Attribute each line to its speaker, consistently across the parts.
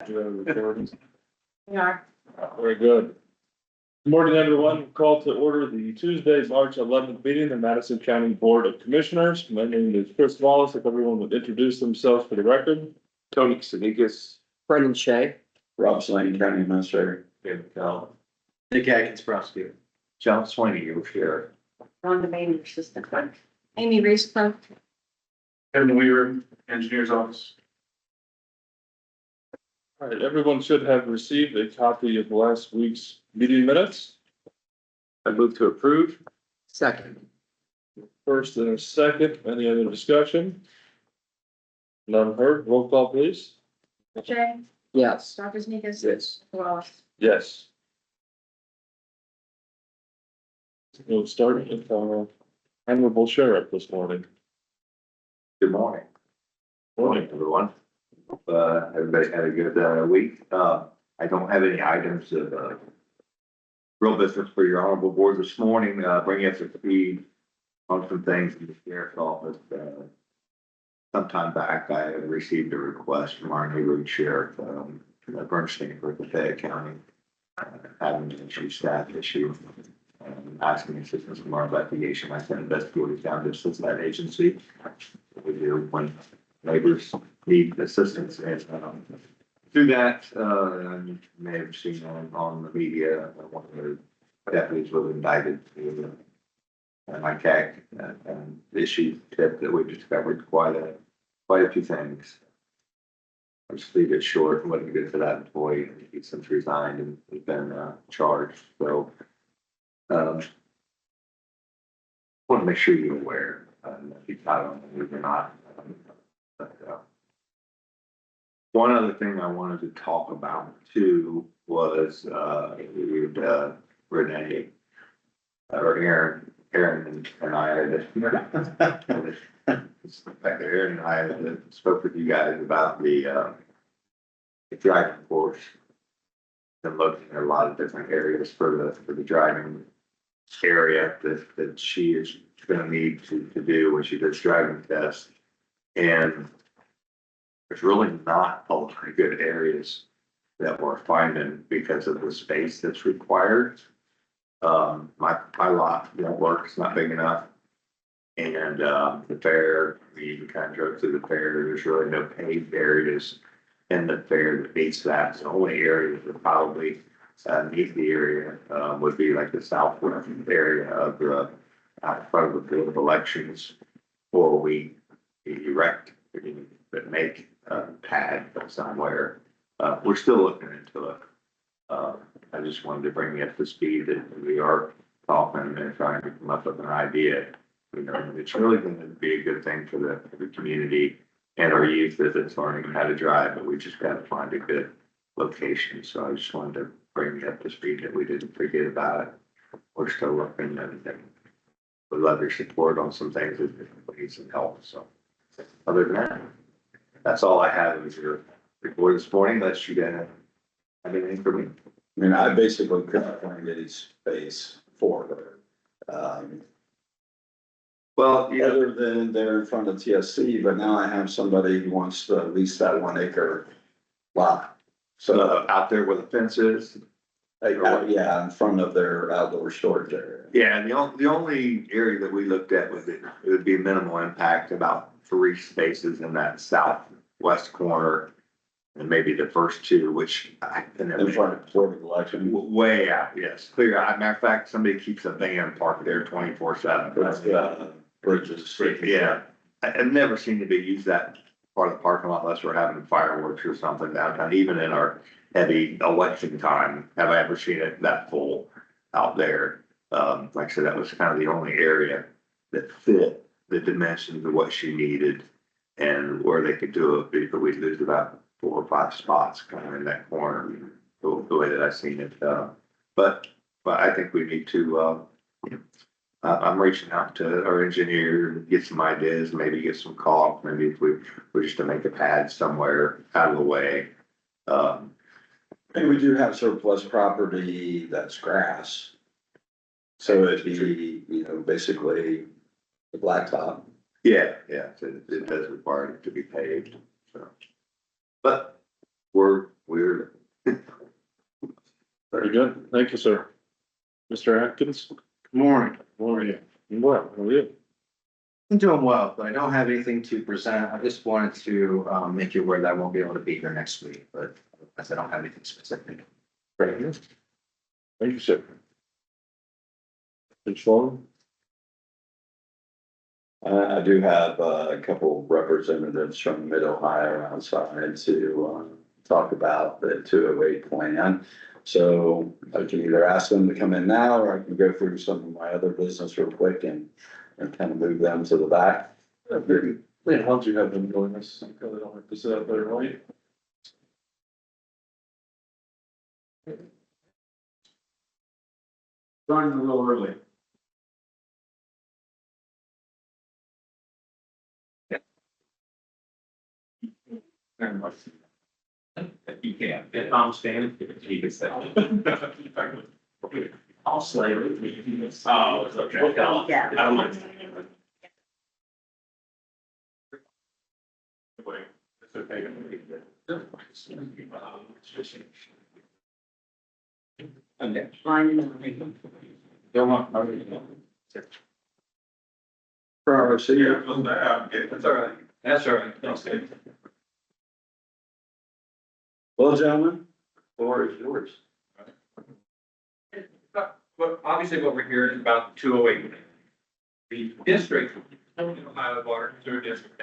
Speaker 1: We are.
Speaker 2: Very good. Good morning, everyone. Call to order the Tuesday, March 11th meeting of the Madison County Board of Commissioners. My name is Chris Wallace. If everyone would introduce themselves for the record.
Speaker 3: Tony Sinigas.
Speaker 4: Brendan Shea.
Speaker 3: Rob Slayton, County Administrator.
Speaker 5: David Cal. Nick Atkins, prosecutor.
Speaker 3: John Swaney, your sheriff.
Speaker 1: Rhonda Bain, assistant clerk. Amy Reese, clerk.
Speaker 5: Kevin Weaver, engineer's office.
Speaker 2: All right, everyone should have received a copy of last week's meeting minutes.
Speaker 3: I move to approve.
Speaker 4: Second.
Speaker 2: First and a second, any other discussion? None heard, roll call please.
Speaker 1: Jay,
Speaker 4: Yes.
Speaker 1: Dr. Sneakers.
Speaker 3: Yes.
Speaker 1: Wallace.
Speaker 2: Yes. We'll start with our honorable sheriff this morning.
Speaker 3: Good morning. Morning, everyone. Everybody had a good, week. I don't have any items of, real business for your honorable board this morning. Bring you up to speed on some things in the sheriff's office. Sometime back, I had received a request from our neighboring sheriff, Bernstein for Passaic County, having an issue, staff issue, asking assistance from our investigation. I sent investigators down to assist that agency. We do when neighbors need assistance, and through that, you may have seen on the media, one of the deputies was indicted for my tech and issue tip that we discovered quite a few things. I'll just leave it short. It wasn't good for that employee. He's since resigned and has been charged. So, want to make sure you're aware. If you thought on it or not. One other thing I wanted to talk about too was Renee or Aaron and I had Aaron and I had spoke with you guys about the driving course and looking at a lot of different areas for the driving area that she is going to need to do when she does driving tests. And there's really not a lot of good areas that we're finding because of the space that's required. My lot won't work, it's not big enough. And the fair, we even kind of drove through the fair, there's really no paved areas in the fair that meets that. So the only areas that probably meet the area would be like the southwest area of the out front of the field of elections, or we erect but make a pad somewhere. We're still looking into it. I just wanted to bring you up to speed that we are talking and trying to come up with an idea. You know, it's really going to be a good thing for the community and our youth as it's learning how to drive, but we just got to find a good location. So I just wanted to bring you up to speed that we didn't forget about it. We're still looking and would love your support on some things that need some help. So other than that, that's all I have is your report this morning. Unless you guys have anything for me.
Speaker 6: I mean, I basically couldn't find any space for her.
Speaker 3: Well, you know,
Speaker 6: Other than they're in front of TSC, but now I have somebody who wants to lease that 1 acre lot. So,
Speaker 3: out there where the fence is.
Speaker 6: yeah, in front of their outdoor storage area.
Speaker 3: Yeah, and the only area that we looked at was it would be minimal impact, about 3 spaces in that southwest corner. And maybe the first 2, which I
Speaker 6: In front of Board of Election.
Speaker 3: way out, yes, clear out. Matter of fact, somebody keeps a van parked there 24/7.
Speaker 6: That's Bridges.
Speaker 3: Yeah, I've never seen it be used that part of the parking lot unless we're having fireworks or something downtown. Even in our heavy election time, have I ever seen it that full out there? Like I said, that was kind of the only area that fit the dimensions of what she needed and where they could do it. Because we lose about 4 or 5 spots kind of in that corner, the way that I've seen it. But I think we need to. I'm reaching out to our engineer and get some ideas, maybe get some caulk, maybe if we're just to make a pad somewhere out of the way.
Speaker 6: And we do have surplus property that's grass. So it'd be, basically the blacktop.
Speaker 3: Yeah, it does require it to be paved, so. But we
Speaker 2: Very good. Thank you, sir. Mr. Atkins?
Speaker 5: Good morning.
Speaker 2: How are you? Well, how are you?
Speaker 5: I'm doing well, but I don't have anything to present. I just wanted to make you aware that I won't be able to be here next week, but I don't have anything specific.
Speaker 2: Very good. Thank you, sir. Thanks, Sean.
Speaker 6: I do have a couple representatives from Mid-Ohio outside to talk about the 208 plan. So I can either ask them to come in now, or I can go through some of my other business real quick and kind of move them to the back.
Speaker 2: Why don't you have them join us? Because they don't have to sit up there, right?
Speaker 5: Running a little early. Very much. You can't. If I'm standing, you can say. I'll slay it. Oh, it's okay.
Speaker 1: Yeah.
Speaker 5: I don't mind. It's okay. Okay. Don't want.
Speaker 6: See you.
Speaker 5: That's all right. That's all right. Thanks, Dave.
Speaker 6: Well, gentlemen, the floor is yours.
Speaker 7: Well, obviously what we're hearing is about the 208. The district, Ohio Water Sewer District,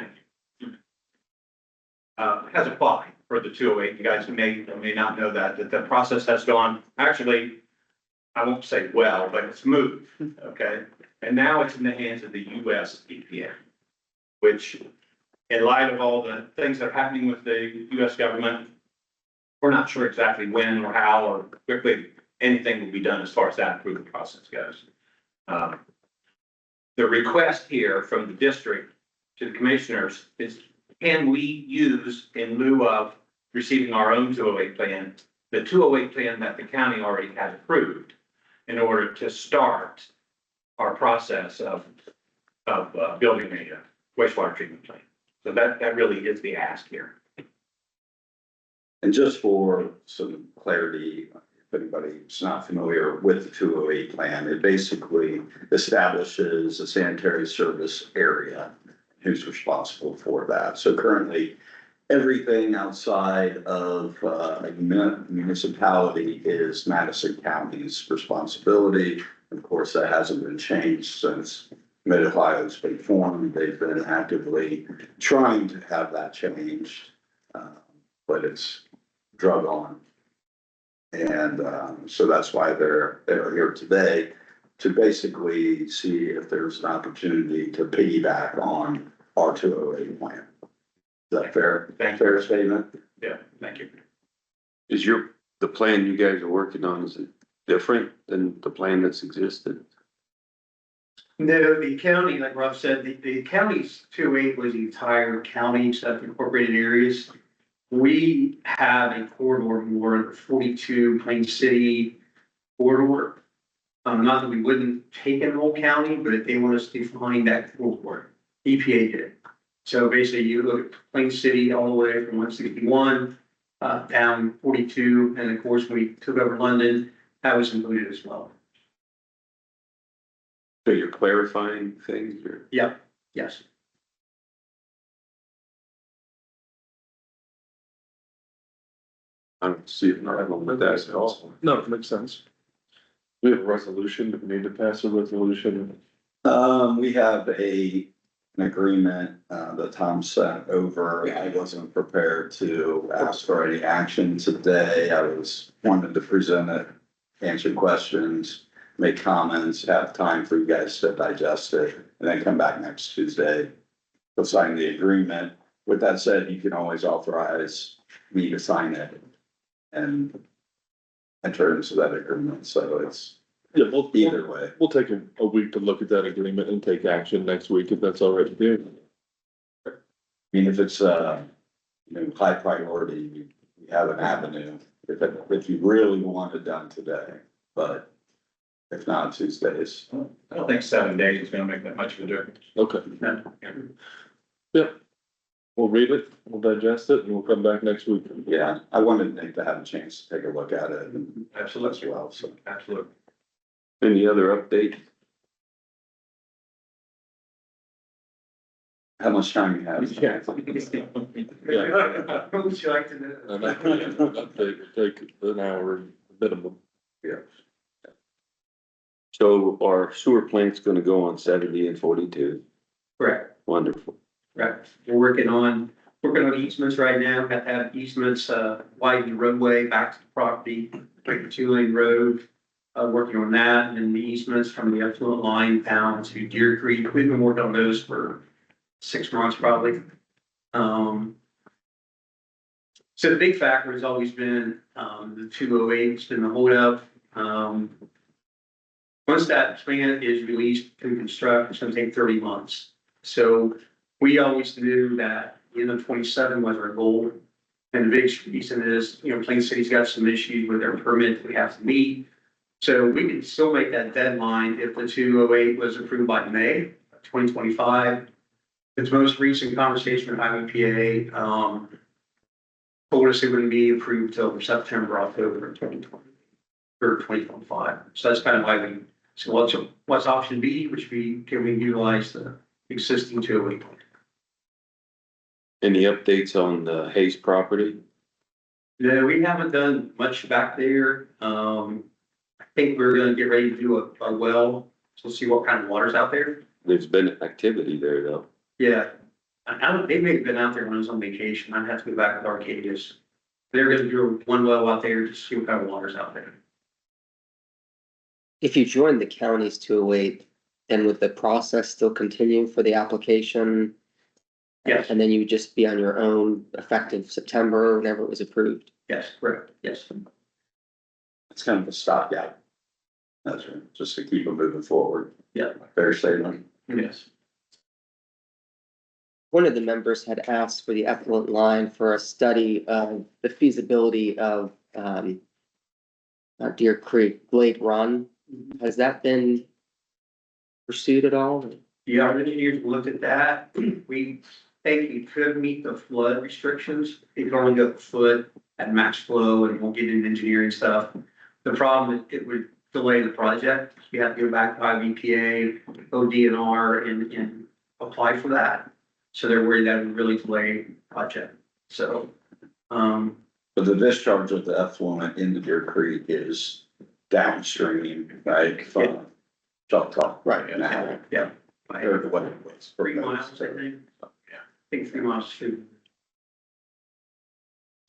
Speaker 7: has applied for the 208. You guys may or may not know that the process has gone, actually, I won't say well, but it's moved, okay? And now it's in the hands of the US EPA, which in light of all the things that are happening with the US government, we're not sure exactly when or how or quickly anything will be done as far as that approval process goes. The request here from the district to the commissioners is, can we use in lieu of receiving our own 208 plan, the 208 plan that the county already has approved in order to start our process of building a wastewater treatment plant. So that really is the ask here.
Speaker 6: And just for some clarity, if anybody's not familiar with the 208 plan, it basically establishes a sanitary service area. Who's responsible for that? So currently, everything outside of a municipality is Madison County's responsibility. Of course, that hasn't been changed since Mid-Ohio's been formed. They've been actively trying to have that changed, but it's drug on. And so that's why they're here today, to basically see if there's an opportunity to piggyback on our 208 plan. Is that fair?
Speaker 7: Thank you.
Speaker 6: Fair statement?
Speaker 7: Yeah, thank you.
Speaker 8: Is the plan you guys are working on, is it different than the plan that's existed?
Speaker 9: No, the county, like Rob said, the county's 208 was the entire county, except for incorporated areas. We have a corridor more 42 Plain City corridor. Not that we wouldn't take in whole county, but if they want us to define that corridor, EPA did. So basically you look at Plain City all the way from 161 down 42. And of course, when we took over London, that was included as well.
Speaker 8: So you're clarifying things or?
Speaker 9: Yep, yes.
Speaker 8: I don't see a problem with that at all.
Speaker 2: No, it makes sense. We have a resolution. Do we need to pass a resolution?
Speaker 6: We have an agreement that Tom sent over. I wasn't prepared to ask for any action today. I wanted to present it, answer questions, make comments, have time for you guys to digest it, and then come back next Tuesday to sign the agreement. With that said, you can always authorize me to sign it and enter into that agreement. So it's
Speaker 2: Yeah,
Speaker 6: either way.
Speaker 2: we'll take a week to look at that agreement and take action next week if that's all right with you.
Speaker 6: I mean, if it's high priority, you have an avenue if you really want it done today, but if not, Tuesdays.
Speaker 7: I don't think 7 days is gonna make that much of a difference.
Speaker 2: Okay.
Speaker 7: Yeah.
Speaker 2: Yep. We'll read it, we'll digest it, and we'll come back next week.
Speaker 6: Yeah, I wanted Nick to have a chance to take a look at it and as
Speaker 7: Absolutely,
Speaker 6: well, so.
Speaker 7: absolutely.
Speaker 8: Any other updates?
Speaker 6: How much time you have?
Speaker 2: Yeah.
Speaker 9: What would you like to know?
Speaker 2: And I think an update will take an hour minimum.
Speaker 6: Yeah.
Speaker 8: So our sewer plant's gonna go on 70 and 42.
Speaker 9: Correct.
Speaker 8: Wonderful.
Speaker 9: Right, we're working on easements right now, have to have easements, widen the roadway back to the property, make a 2-lane road. Working on that, and then the easements from the effluent line down to Deer Creek, we've been working on those for 6 months probably. So the big factor has always been, the 208, it's been the holdup. Once that plant is released to construct, it's gonna take 30 months. So we always knew that the end of 27 was our goal. And the big reason is, Plain City's got some issues with their permit we have to meet. So we can still make that deadline if the 208 was approved by May of 2025. Its most recent conversation with IEPA, told us it wouldn't be approved till September, October of 2020 or 2025. So that's kind of why we, so what's option B, which can we utilize the existing 208?
Speaker 8: Any updates on the Hayes property?
Speaker 9: No, we haven't done much back there. I think we're gonna get ready to do a well, so see what kind of water's out there.
Speaker 8: There's been activity there though.
Speaker 9: Yeah. They may have been out there when I was on vacation. I'd have to go back with Arcadius. They're gonna do one well out there to see what kind of water's out there.
Speaker 4: If you join the county's 208, then would the process still continue for the application?
Speaker 9: Yes,
Speaker 4: And then you would just be on your own effective September, whenever it was approved?
Speaker 9: yes, correct, yes.
Speaker 6: It's kind of a stopgap. That's right, just to keep it moving forward.
Speaker 9: Yeah.
Speaker 6: Fair statement.
Speaker 9: Yes.
Speaker 4: One of the members had asked for the effluent line for a study of the feasibility of Deer Creek Glade Run. Has that been pursued at all?
Speaker 9: The our engineers looked at that. We think you could meet the flood restrictions. You can only go a foot at max flow and won't get into engineering stuff. The problem is it would delay the project. You have to go back to IVPA, ODNR and apply for that. So they're worried that would really delay the project. So,
Speaker 6: But the discharge of the effluent into Deer Creek is downstream, right? From Choctaw.
Speaker 5: Right.
Speaker 6: Now,
Speaker 9: yeah.
Speaker 6: or what it was.
Speaker 9: 3 miles, I think.
Speaker 6: Yeah.
Speaker 9: I think 3 miles to,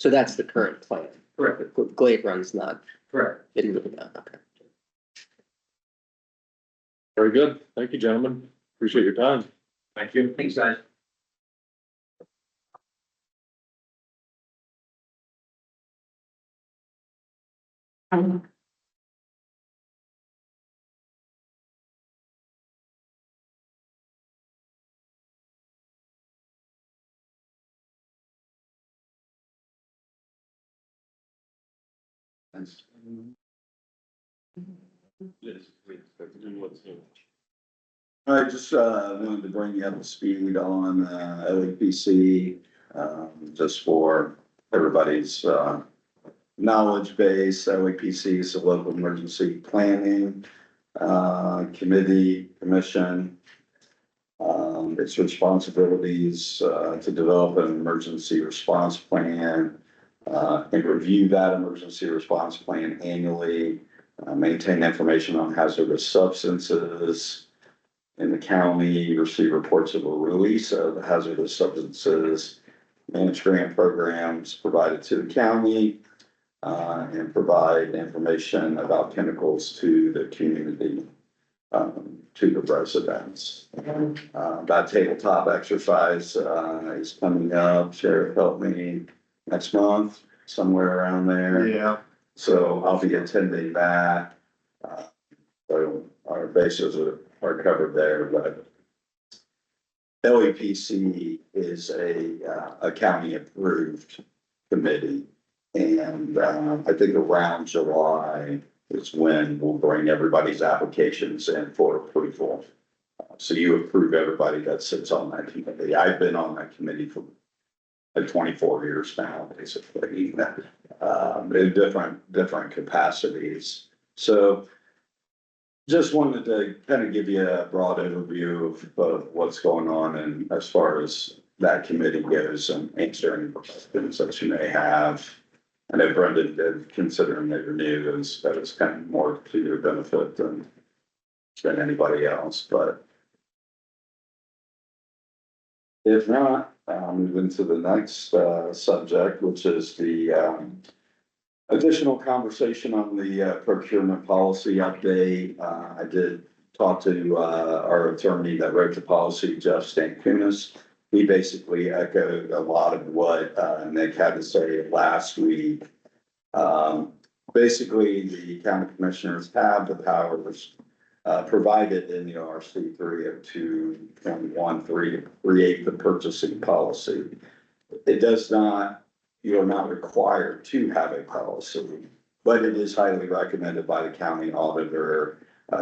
Speaker 4: So that's the current plan.
Speaker 9: correct,
Speaker 4: Glade Run's not,
Speaker 9: correct.
Speaker 4: didn't really, okay.
Speaker 2: Very good. Thank you, gentlemen. Appreciate your time.
Speaker 7: Thank you.
Speaker 9: Thanks, guys.
Speaker 6: I just wanted to bring you up to speed on LEPC, just for everybody's knowledge base. LEPC is a local emergency planning commission. Its responsibilities to develop an emergency response plan and review that emergency response plan annually, maintain information on hazardous substances in the county, receive reports of a release of hazardous substances, manage grant programs provided to the county, and provide information about chemicals to the community, to the residents. That tabletop exercise is coming up. Sheriff helped me next month, somewhere around there.
Speaker 5: Yeah.
Speaker 6: So I'll be attending that. So our bases are covered there, but LEPC is a county approved committee. And I think around July is when we'll bring everybody's applications in for approval. So you approve everybody that sits on that committee. I've been on that committee for like 24 years now, basically. In different capacities. So just wanted to kind of give you a broad overview of what's going on and as far as that committee goes and answer any questions that you may have. I know Brendan did, considering they were new, that was kind of more to your benefit than anybody else, but if not, I'll move into the next subject, which is the additional conversation on the procurement policy update. I did talk to our attorney that wrote the policy, Jeff Stankunas. He basically echoed a lot of what Nick had to say last week. Basically, the county commissioners have the powers provided in the RC 302.21.3 to create the purchasing policy. It does not, you are not required to have a policy, but it is highly recommended by the county auditor,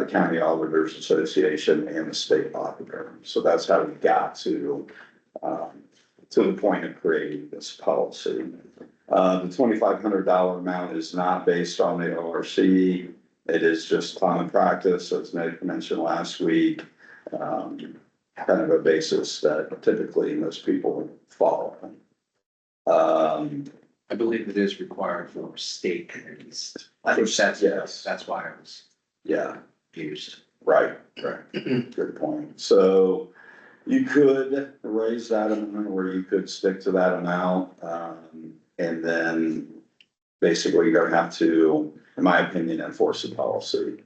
Speaker 6: County Auditors Association, and the state auditor. So that's how we got to the point of creating this policy. The $2,500 amount is not based on the ORC. It is just common practice, as Nick mentioned last week, kind of a basis that typically most people follow.
Speaker 5: I believe it is required for state entities. I think that's why it was
Speaker 6: Yeah,
Speaker 5: used.
Speaker 6: right. Good point. So you could raise that amount or you could stick to that amount. And then basically you're gonna have to, in my opinion, enforce the policy.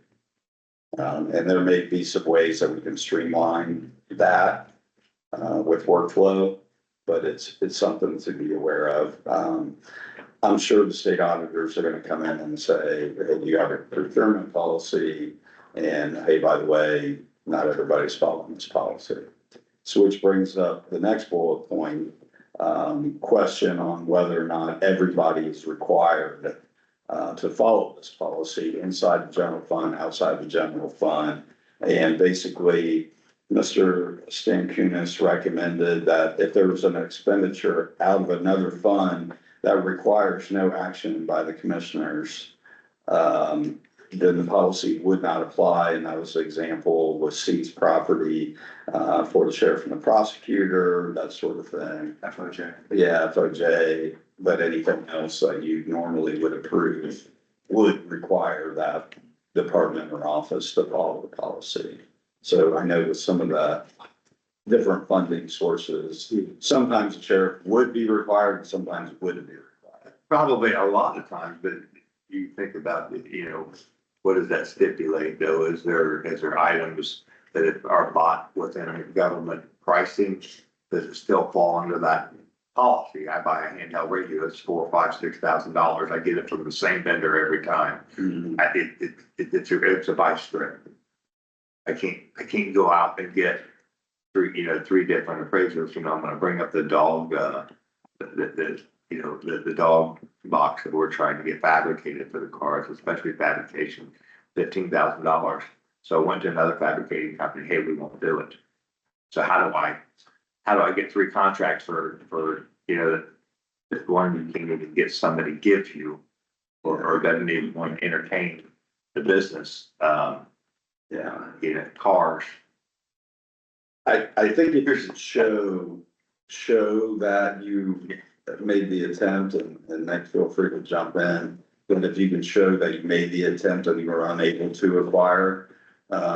Speaker 6: And there may be some ways that we can streamline that with workflow, but it's something to be aware of. I'm sure the state auditors are gonna come in and say, hey, you have a procurement policy, and hey, by the way, not everybody's following this policy. So which brings up the next bullet point, question on whether or not everybody is required to follow this policy inside the general fund, outside the general fund. And basically, Mr. Stankunas recommended that if there was an expenditure out of another fund that requires no action by the commissioners, then the policy would not apply. And that was the example with seized property for the sheriff and the prosecutor, that sort of thing.
Speaker 5: FOJ.
Speaker 6: Yeah, FOJ, but anything else that you normally would approve would require that department or office to follow the policy. So I know with some of the different funding sources, sometimes the sheriff would be required, and sometimes wouldn't be required.
Speaker 3: Probably a lot of times, but you think about, what does that stipulate though? Is there items that are bought within a government pricing? Does it still fall under that policy? I buy a handheld radio, it's $4,000, $5,000, $6,000. I get it from the same vendor every time. It's a vice grip. I can't go out and get three different appraisers. I'm gonna bring up the dog, the dog box that we're trying to get fabricated for the cars, especially fabrication, $15,000. So I went to another fabricating company. Hey, we won't do it. So how do I get 3 contracts for that one you can't even get somebody give you, or doesn't even want to entertain the business? Cars.
Speaker 6: I think if you show that you made the attempt, and Nick, feel free to jump in, but if you can show that you made the attempt and you were unable to acquire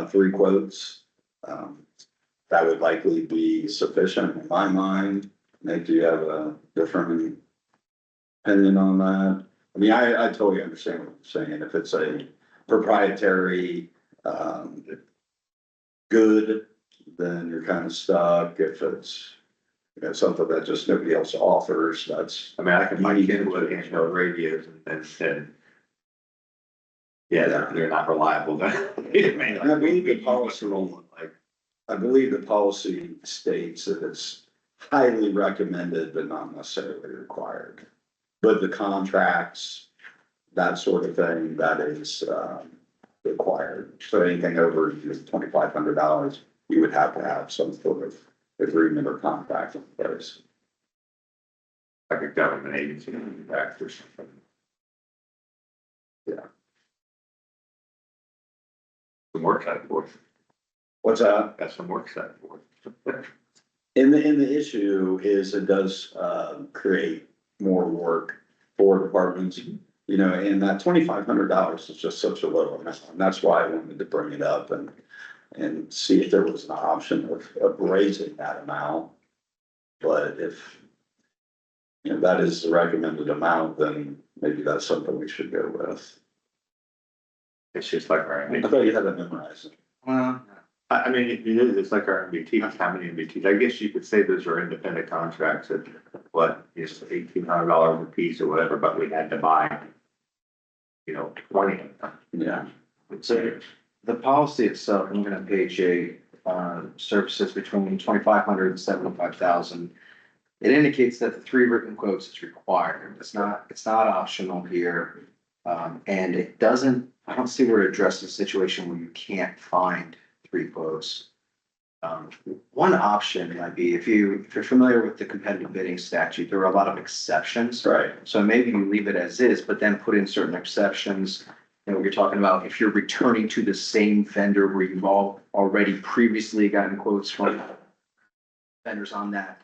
Speaker 6: 3 quotes, that would likely be sufficient in my mind. Nick, do you have a different opinion on that? I mean, I totally understand what you're saying. If it's a proprietary good, then you're kind of stuck. If it's something that just nobody else offers, that's.
Speaker 3: I mean, I can find Kenwood handheld radios and they're not reliable.
Speaker 6: I believe the policy states that it's highly recommended, but not necessarily required. But the contracts, that sort of thing, that is required. So anything over $2,500, you would have to have some sort of agreement or contract in place.
Speaker 3: like a government agency back or something. Yeah. Some work set for it.
Speaker 6: What's that?
Speaker 3: Got some work set for it.
Speaker 6: And the issue is it does, create more work for departments, you know, and that $2,500 is just such a low amount. And that's why I wanted to bring it up and see if there was an option of raising that amount. But if, you know, that is the recommended amount, then maybe that's something we should go with.
Speaker 3: It's just like our,
Speaker 6: I thought you had that memorized.
Speaker 5: Well,
Speaker 3: I mean, it is, it's like our MBTs, how many MBTs? I guess you could say those are independent contracts at what, is $1,800 a piece or whatever, but we had to buy, you know, 20 of them.
Speaker 6: Yeah.
Speaker 5: so the policy itself, I'm looking at page 8, services between 2,500 and 75,000. It indicates that the 3 written quotes is required. It's not optional here. And it doesn't, I don't see where it addresses a situation where you can't find 3 quotes. One option might be if you're familiar with the competitive bidding statute, there are a lot of exceptions.
Speaker 6: Right.
Speaker 5: So maybe you leave it as is, but then put in certain exceptions. You know, you're talking about if you're returning to the same vendor where you've already previously gotten quotes from vendors on that,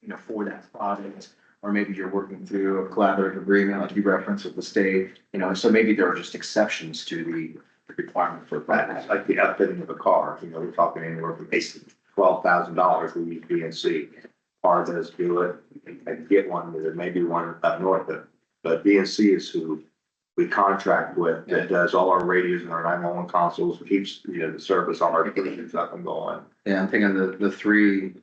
Speaker 5: you know, for that product. Or maybe you're working through a collaborative agreement like you referenced with the state, you know, so maybe there are just exceptions to the requirement for
Speaker 3: That's
Speaker 5: that.
Speaker 3: like the upfitting of a car, you know, we're talking anywhere from basically $12,000, we need BNC. Car does do it, I can get one, there may be one up north, but BNC is who we contract with, that does all our radios and our 911 consoles, keeps, you know, the service, all our things up and going.
Speaker 5: Yeah, I'm thinking the 3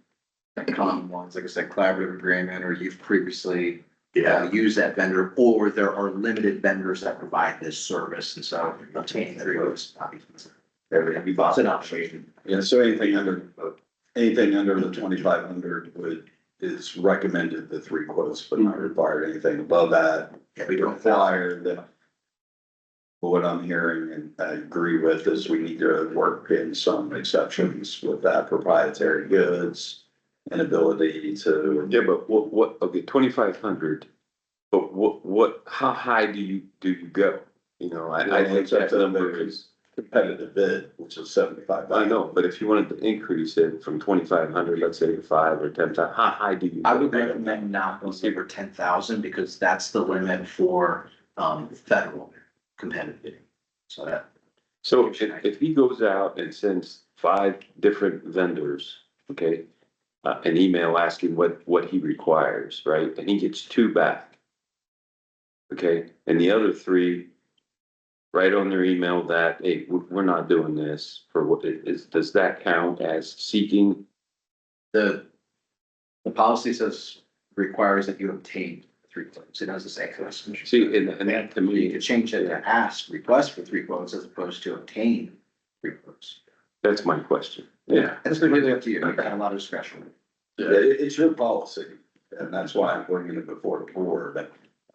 Speaker 5: common ones, like I said, collaborative agreement, or you've previously used that vendor, or there are limited vendors that provide this service, and so obtaining 3 of those.
Speaker 3: Everything we bought.
Speaker 5: It's an option.
Speaker 6: Yeah, so anything under the 2,500 is recommended, the 3 quotes, but not required. Anything above that, we don't require that. What I'm hearing and I agree with is we need to work in some exceptions with that proprietary goods and ability to.
Speaker 8: Yeah, but okay, 2,500, but how high do you go? You know, I think that number is,
Speaker 6: Competitive bid, which is 75.
Speaker 8: I know, but if you wanted to increase it from 2,500, let's say to 5 or 10, how high do you?
Speaker 5: I
Speaker 8: go?
Speaker 5: would recommend not going over 10,000 because that's the limit for federal competitive bidding. So that.
Speaker 8: So if he goes out and sends 5 different vendors, okay, an email asking what he requires, right? And he gets 2 back. Okay, and the other 3 write on their email that, hey, we're not doing this for what it is, does that count as seeking?
Speaker 5: The policy says requires that you obtain 3 quotes. It doesn't say.
Speaker 8: See, and that to
Speaker 5: You
Speaker 8: me,
Speaker 5: could change it to ask, request for 3 quotes as opposed to obtain 3 quotes.
Speaker 8: that's my question. Yeah.
Speaker 5: It's completely up to you. You've got a lot of discretion.
Speaker 6: Yeah, it's your policy, and that's why I'm bringing it before the board.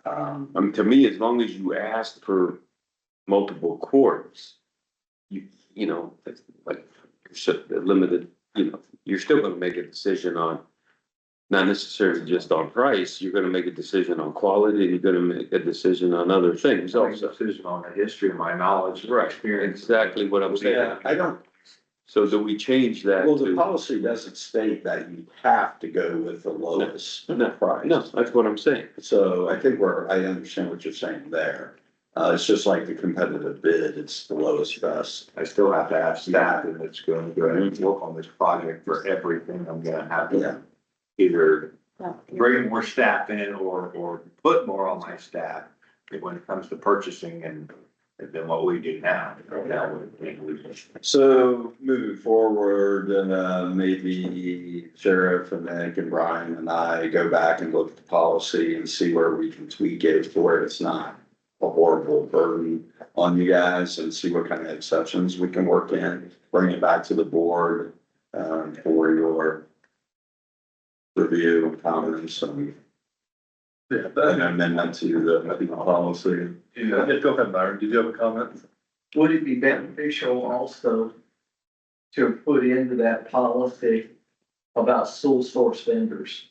Speaker 8: I mean, to me, as long as you ask for multiple quotes, you know, that's like, limited, you know, you're still gonna make a decision on, not necessarily just on price, you're gonna make a decision on quality, and you're gonna make a decision on other things also.
Speaker 3: Decision on the history of my knowledge.
Speaker 8: Right,
Speaker 3: Experience.
Speaker 8: exactly what I'm saying.
Speaker 6: Yeah, I don't,
Speaker 8: So do we change that
Speaker 6: well, the
Speaker 8: to?
Speaker 6: policy doesn't state that you have to go with the lowest price.
Speaker 8: No, that's what I'm saying.
Speaker 6: So I think I understand what you're saying there. It's just like the competitive bid, it's the lowest best.
Speaker 3: I still have to have staff and it's going to go ahead and work on this project for everything. I'm gonna have
Speaker 6: Yeah.
Speaker 3: to either bring more staff in or put more on my staff when it comes to purchasing and than what we do now.
Speaker 6: So moving forward, maybe Sheriff and Nick and Brian and I go back and look at the policy and see where we can tweak it to where it's not a horrible burden on you guys and see what kind of exceptions we can work in, bring it back to the board, for your review and comments and an amendment to the policy.
Speaker 2: Yeah, go ahead, Byron, did you have a comment?
Speaker 10: Would it be beneficial also to put into that policy about sole source vendors?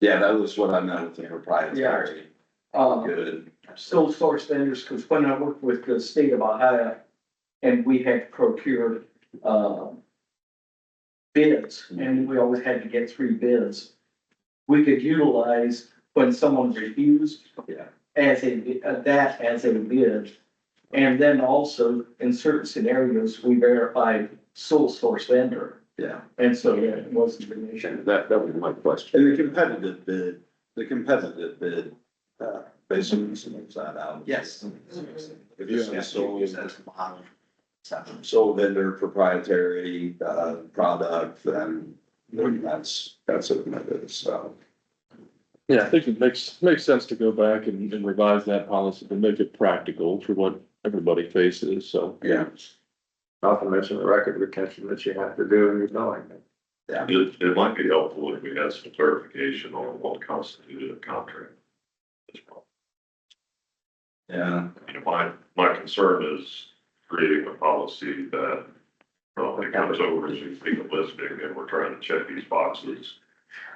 Speaker 6: Yeah, that was what I meant with the proprietary. Good.
Speaker 10: Sole source vendors, because when I worked with the state of Ohio and we had to procure, bids, and we always had to get 3 bids. We could utilize when someone refused.
Speaker 6: Yeah.
Speaker 10: As that as a bid. And then also in certain scenarios, we verified sole source vendor.
Speaker 6: Yeah.
Speaker 10: And so that wasn't an issue.
Speaker 8: That was my question.
Speaker 6: And the competitive bid, basically smooths that out.
Speaker 5: Yes.
Speaker 6: If you have a sole,
Speaker 5: That's the model.
Speaker 6: sole vendor proprietary, product, then that's what it is, so.
Speaker 2: Yeah, I think it makes sense to go back and revise that policy to make it practical for what everybody faces, so.
Speaker 6: Yeah.
Speaker 3: Not to mention the record retention that you have to do in your billing.
Speaker 6: Yeah.
Speaker 11: It might be helpful if we had some clarification on what constituted a contract as well.
Speaker 6: Yeah.
Speaker 11: You know, my concern is creating a policy that, becomes overly legalistic and we're trying to check these boxes,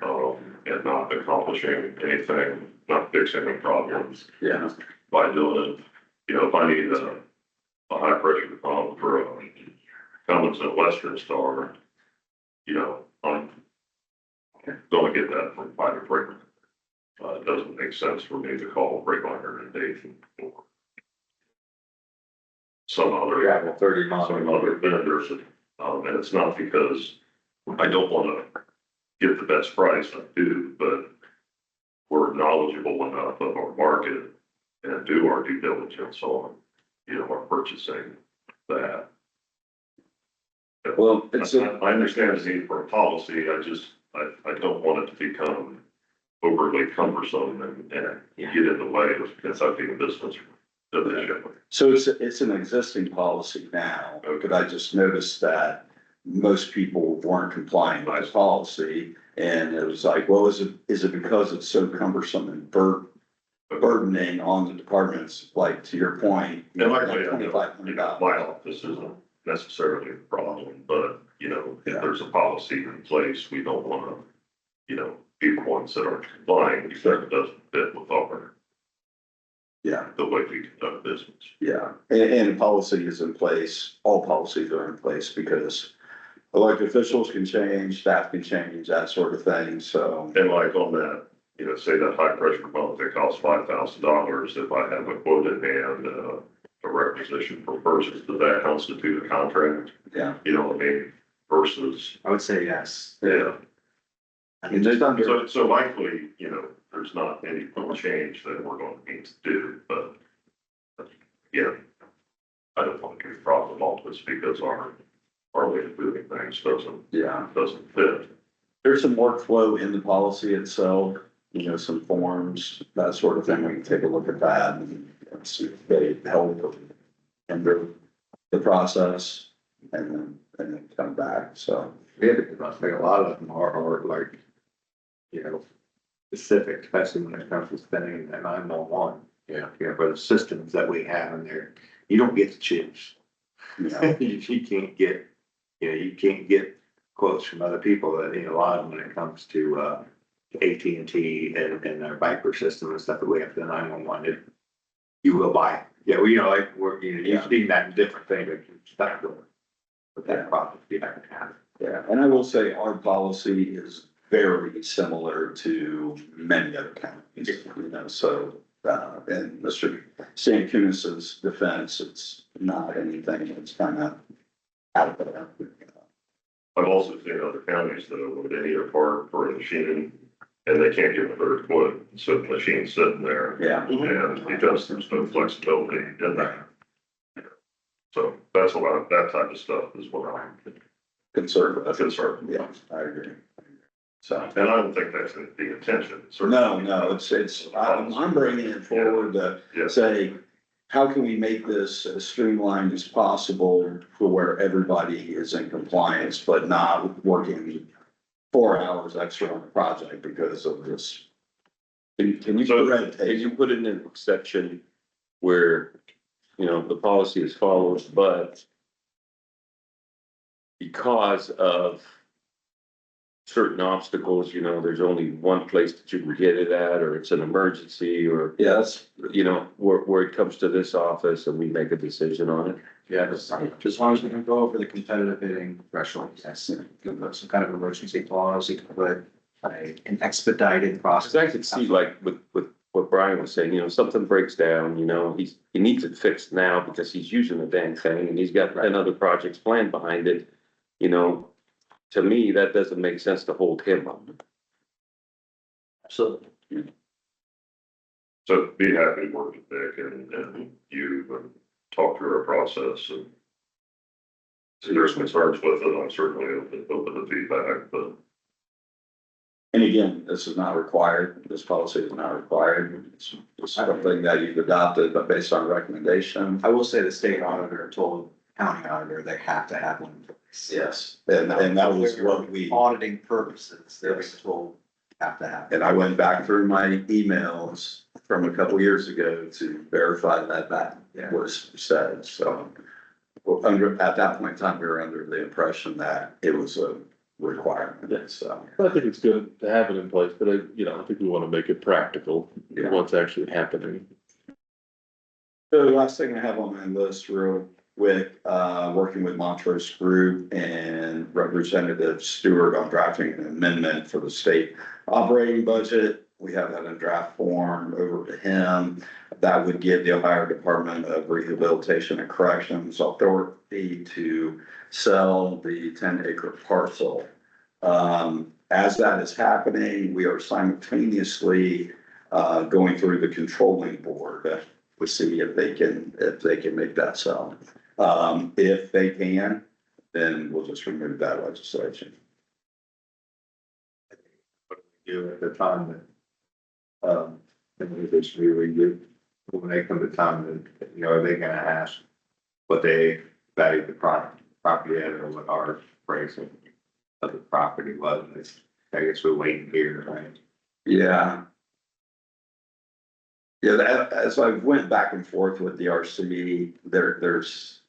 Speaker 11: and not accomplishing anything, not fixing any problems
Speaker 6: Yeah.
Speaker 11: by doing it. You know, if I need a high pressure pump for a Cummins at Western Star, you know, I'm gonna get that from private breaker. It doesn't make sense for me to call Breaker and Dayton or some other.
Speaker 3: You have a 30-mile.
Speaker 11: Some other vendors, and it's not because I don't wanna get the best price, I do, but we're knowledgeable enough of our market and do our due diligence on, you know, our purchasing that.
Speaker 6: Well,
Speaker 11: I understand the need for a policy, I don't want it to become overly cumbersome and get in the way of conducting business efficiently.
Speaker 6: so it's an existing policy now, but I just noticed that most people weren't complying with the policy. And it was like, well, is it because it's so cumbersome and burdening on the departments, like to your point?
Speaker 11: And like I said,
Speaker 6: $2,500.
Speaker 11: my office isn't necessarily the problem, but, you know, if there's a policy in place, we don't wanna, you know, be the ones that aren't complying because it doesn't fit with our,
Speaker 6: Yeah,
Speaker 11: the way we conduct business.
Speaker 6: yeah. And the policy is in place, all policies are in place because elected officials can change, staff can change, that sort of thing, so.
Speaker 11: And like on that, you know, say that high pressure pump that costs $5,000, if I have a quote in hand, a requisition for purchase, does that constitute a contract?
Speaker 6: Yeah.
Speaker 11: You know what I mean? Versus,
Speaker 3: I would say yes.
Speaker 11: yeah.
Speaker 3: I mean, just under,
Speaker 11: So likely, you know, there's not any change that we're going to need to do, but yeah, I don't want to get a problem all this because our way of doing things doesn't fit.
Speaker 6: There's some workflow in the policy itself, you know, some forms, that sort of thing. We can take a look at that and see if they help hinder the process and then come back, so.
Speaker 3: I think a lot of them are like, you know, specific, especially when it comes to spending that 911.
Speaker 6: Yeah.
Speaker 3: You know, for the systems that we have in there, you don't get to choose.
Speaker 6: You know,
Speaker 3: You can't get, you know, you can't get quotes from other people that, you know, a lot of them when it comes to, AT&T and their Viper system and stuff that we have to 911, you will buy. Yeah, well, you know, like, you've seen that in different things, but you're stuck doing. With that product, you have to have.
Speaker 6: yeah, and I will say our policy is very similar to many other counties, you know, so, in Mr. St. Cunis's defense, it's not anything that's kind of out there.
Speaker 11: I've also seen other counties though, where they need a part for a machine and they can't get a third quote, so the machine's sitting there.
Speaker 6: Yeah.
Speaker 11: And because there's no flexibility in there. So that's that type of stuff is what I'm
Speaker 6: Conservative.
Speaker 11: concerned.
Speaker 6: Yeah, I agree. So.
Speaker 11: And I don't think that's the intention. Certainly.
Speaker 6: No, I'm bringing it forward
Speaker 11: Yeah.
Speaker 6: to say, how can we make this as streamlined as possible for where everybody is in compliance, but not working 4 hours extra on the project because of this.
Speaker 8: Can you put in an exception where, you know, the policy is followed, but because of certain obstacles, you know, there's only one place that you can get it at, or it's an emergency, or,
Speaker 6: Yeah, that's,
Speaker 8: you know, where it comes to this office and we make a decision on it.
Speaker 5: Yeah, as long as we can go over the competitive bidding threshold, yes, you can put some kind of emergency clause, you can put an expedited process.
Speaker 8: Cause I could see like with what Brian was saying, you know, something breaks down, you know, he needs it fixed now because he's using the dang thing and he's got 10 other projects planned behind it. You know, to me, that doesn't make sense to hold him up.
Speaker 5: So,
Speaker 11: So be happy to work with Nick and you and talk through our process and if there's concerns with it, I'm certainly open to feedback, but
Speaker 6: and again, this is not required, this policy is not required. It's something that you've adopted, but based on recommendation.
Speaker 5: I will say the state auditor told county auditor they have to have one.
Speaker 6: Yes, and that was what we.
Speaker 5: Auditing purposes, they're
Speaker 6: Yes.
Speaker 5: told have to have.
Speaker 6: And I went back through my emails from a couple years ago to verify that that was said, so. Well, at that point in time, we were under the impression that it was a requirement,
Speaker 2: Yes.
Speaker 6: so.
Speaker 2: I think it's good to have it in place, but you know, I think we want to make it practical,
Speaker 6: Yeah.
Speaker 2: what's actually happening.
Speaker 6: So the last thing I have on my list real quick, working with Montrose Group and Representative Stewart on drafting an amendment for the state operating budget. We have that in draft form over to him. That would give the Ohio Department of Rehabilitation and Corrections authority to sell the 10-acre parcel. As that is happening, we are simultaneously going through the controlling board to see if they can make that sell. If they can, then we'll just remove that legislation.
Speaker 3: Do at the time that, and this review, when they come to time that, you know, are they gonna ask what they value the property at or what our appraisal of the property was? And it's, I guess we're waiting here, right?
Speaker 6: Yeah. Yeah, as I went back and forth with the RC, there's,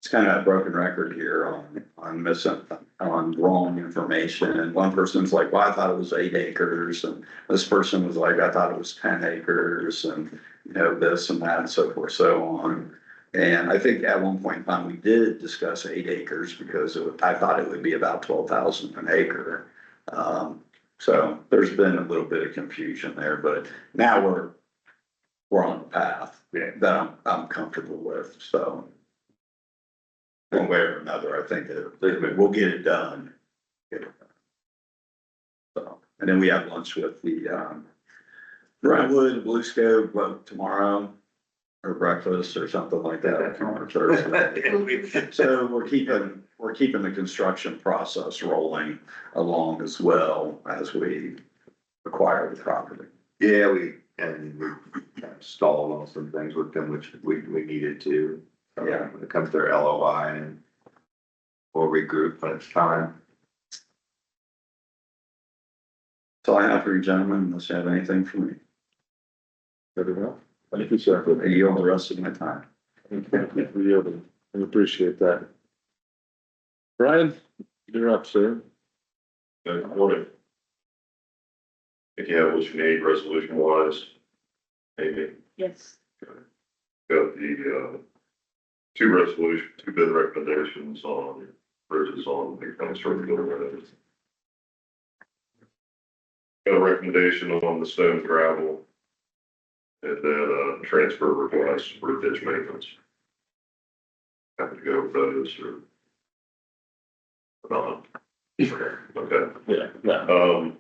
Speaker 6: it's kind of a broken record here on wrong information. And one person's like, well, I thought it was 8 acres. And this person was like, I thought it was 10 acres and, you know, this and that and so forth, so on. And I think at one point in time, we did discuss 8 acres because I thought it would be about 12,000 an acre. So there's been a little bit of confusion there, but now we're on the path that I'm comfortable with, so. One way or another, I think that we'll get it done. So, and then we have lunch with the, Brentwood, Blue Scope, tomorrow. Or breakfast or something like that, tomorrow, Thursday. So we're keeping the construction process rolling along as well as we acquire the property.
Speaker 3: Yeah, we stalled on some things with them, which we needed to.
Speaker 6: Yeah.
Speaker 3: When it comes to their LOI and we'll regroup when it's time.
Speaker 6: So I have for you gentlemen, unless you have anything for me.
Speaker 2: Very well. Thank you, sir.
Speaker 6: I yield the rest of my time.
Speaker 2: Thank you for yielding. I appreciate that. Brian, you're up, sir.
Speaker 11: good morning. If you have what you need resolution wise, maybe
Speaker 1: Yes.
Speaker 11: got the, two bid recommendations on bridges on the county circular roads. Got a recommendation on the stone gravel. And then, transfer request for ditch maintenance. Have to go with those or not. Okay.
Speaker 2: Yeah, no.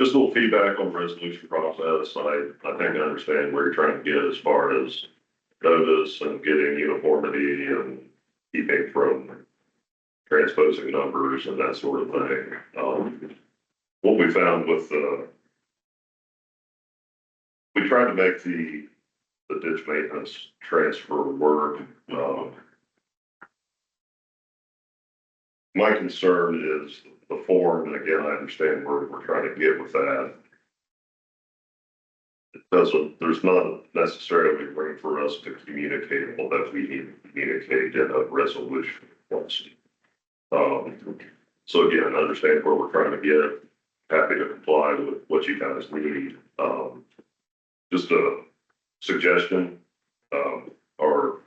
Speaker 11: Just a little feedback on the resolution process. I think I understand where you're trying to get as far as notice and getting uniformity and keeping from transposing numbers and that sort of thing. What we found with, we tried to make the ditch maintenance transfer work. My concern is the form, and again, I understand where we're trying to get with that. It doesn't, there's not necessarily room for us to communicate all that we need to communicate in a resolution request. So again, understand where we're trying to get, happy to comply with what you guys need. Just a suggestion, are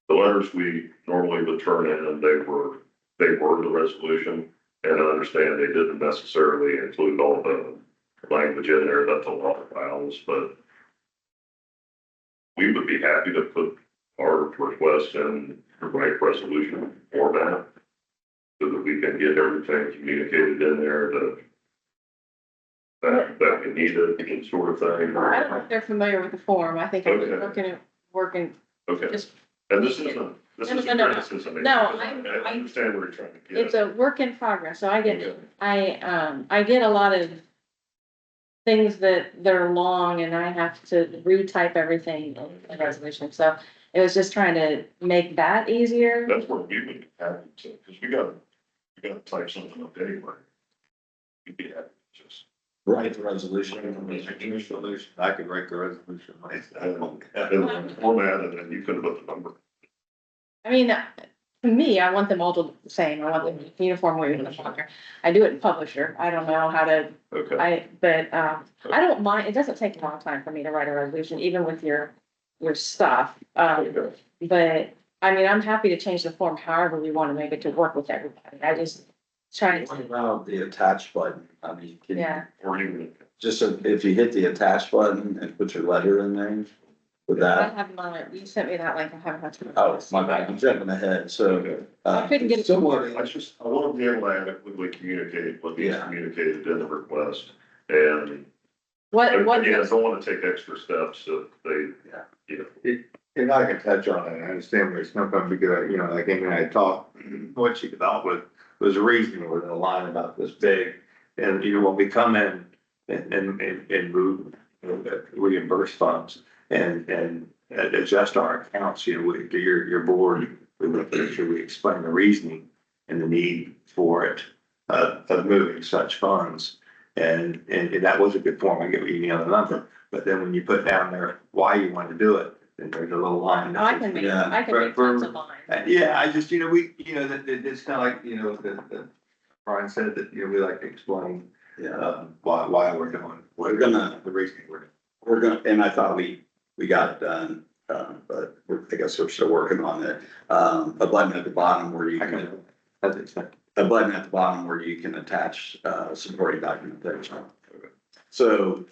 Speaker 11: the letters we normally would turn in, they were the resolution. And I understand they didn't necessarily include all the language in there, that's a lot of files, but we would be happy to put our request in the right resolution format so that we can get everything communicated in there that we need it, sort of thing.
Speaker 1: I don't know if they're familiar with the form. I think I'm
Speaker 11: Okay.
Speaker 1: working,
Speaker 11: Okay,
Speaker 1: just,
Speaker 11: and this isn't
Speaker 1: No.
Speaker 11: criticism.
Speaker 1: No,
Speaker 11: I understand where you're trying to get.
Speaker 1: it's a work in progress, so I get,
Speaker 11: Okay.
Speaker 1: I get a lot of things that they're long and I have to retype everything in the resolution, so it was just trying to make that easier.
Speaker 11: That's where we would be happy to, because we gotta type something up anyway. We'd be happy to just.
Speaker 6: Write the resolution.
Speaker 3: I could write the resolution myself.
Speaker 11: And format it, and you could put the number.
Speaker 1: I mean, to me, I want them all to look the same, I want them uniform way with the marker. I do it in Publisher, I don't know how to,
Speaker 11: Okay.
Speaker 1: I don't mind, it doesn't take a long time for me to write a resolution, even with your stuff.
Speaker 11: Okay.
Speaker 1: But, I mean, I'm happy to change the form however we want to make it to work with everybody, I just trying
Speaker 6: What
Speaker 1: to,
Speaker 6: about the attach button? I mean, can you,
Speaker 1: yeah.
Speaker 11: Or even,
Speaker 6: just if you hit the attach button and put your letter in there, with
Speaker 1: I
Speaker 6: that?
Speaker 1: have my, you sent me that link, I haven't had to.
Speaker 6: Oh, my bad, I'm jumping ahead, so.
Speaker 11: okay.
Speaker 1: I couldn't get it.
Speaker 6: Similar,
Speaker 11: I want to be able to adequately communicate what needs
Speaker 6: Yeah.
Speaker 11: communicated in the request. And
Speaker 1: What,
Speaker 11: again, I don't want to take extra steps if they,
Speaker 6: Yeah.
Speaker 11: you know.
Speaker 3: You're not gonna touch on it, I understand where it's coming from, because, you know, like Amy and I talked, what she developed was a reason with a line about this big. And, you know, when we come in and move, reimburse funds and adjust our accounts, you know, your board, we want to make sure we explain the reasoning and the need for it, of moving such funds. And that was a good form, I get what you mean on the number, but then when you put down there why you want to do it, then there's a little line. that
Speaker 1: I
Speaker 3: says,
Speaker 1: can make,
Speaker 6: Yeah.
Speaker 1: I can make tons of lines.
Speaker 3: Yeah, I just, you know, it's kind of like, you know, the Brian said that, you know, we like to explain,
Speaker 6: yeah,
Speaker 3: why we're doing,
Speaker 6: we're gonna,
Speaker 3: the reasoning we're doing.
Speaker 6: and I thought we got it done, but I guess we're still working on it. A button at the bottom where you
Speaker 3: I
Speaker 6: can,
Speaker 3: can, that's it.
Speaker 6: a button at the bottom where you can attach, supporting documentation. So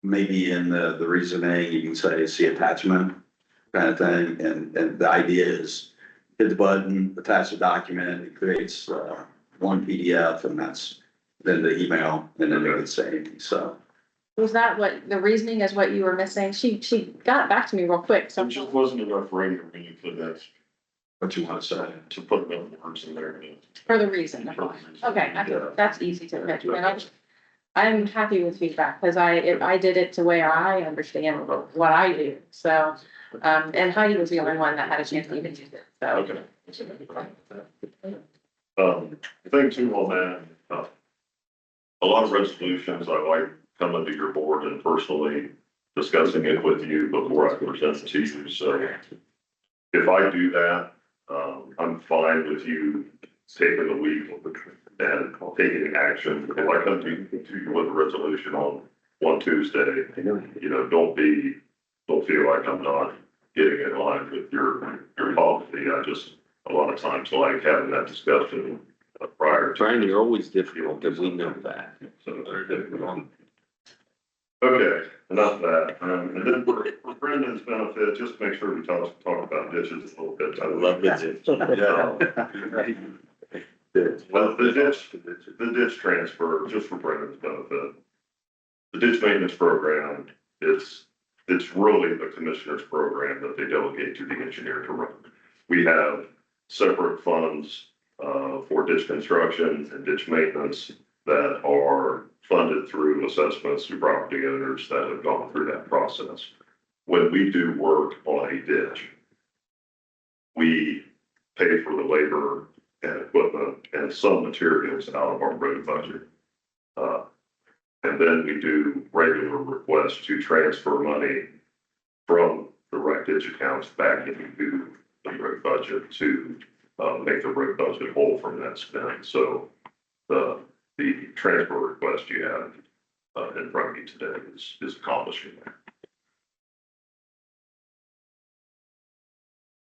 Speaker 6: maybe in the reasoning, you can say, see attachment kind of thing, and the idea is hit the button, attach the document, it creates, one PDF, and that's then the email, and then they can say, so.
Speaker 1: Was that what, the reasoning is what you were missing? She got back to me real quick, so.
Speaker 11: There just wasn't enough room for me to put that,
Speaker 6: What you want to say?
Speaker 11: to put enough words in there.
Speaker 1: For the reason. Okay, that's easy to catch, and I'm happy with feedback, because I did it to where I understand what I do, so. And Heidi was the only one that had a chance to even use it, so.
Speaker 11: Okay. Thing two on that, a lot of resolutions, I like coming to your board and personally discussing it with you before I present it to you, so. If I do that, I'm fine with you taking the week and taking action. If I come to you with a resolution on Tuesday, you know, don't feel like I'm not getting in line with your policy. A lot of times like having that discussion prior to.
Speaker 8: Brian, you're always difficult, because we know that.
Speaker 11: So they're different. Okay, enough of that. And then for Brendan's benefit, just make sure we talk about ditches a little bit.
Speaker 8: I love it.
Speaker 11: Well, the ditch transfer, just for Brendan's benefit. The ditch maintenance program, it's really the commissioner's program that they delegate to the engineer to run. We have separate funds, for ditch construction and ditch maintenance that are funded through assessments to property owners that have gone through that process. When we do work on a ditch, we pay for the labor and equipment and some materials out of our road budget. And then we do regular requests to transfer money from the right ditch accounts back into the road budget to make the road budget whole from that spend. So the transfer request you have, in front of you today is accomplishing that.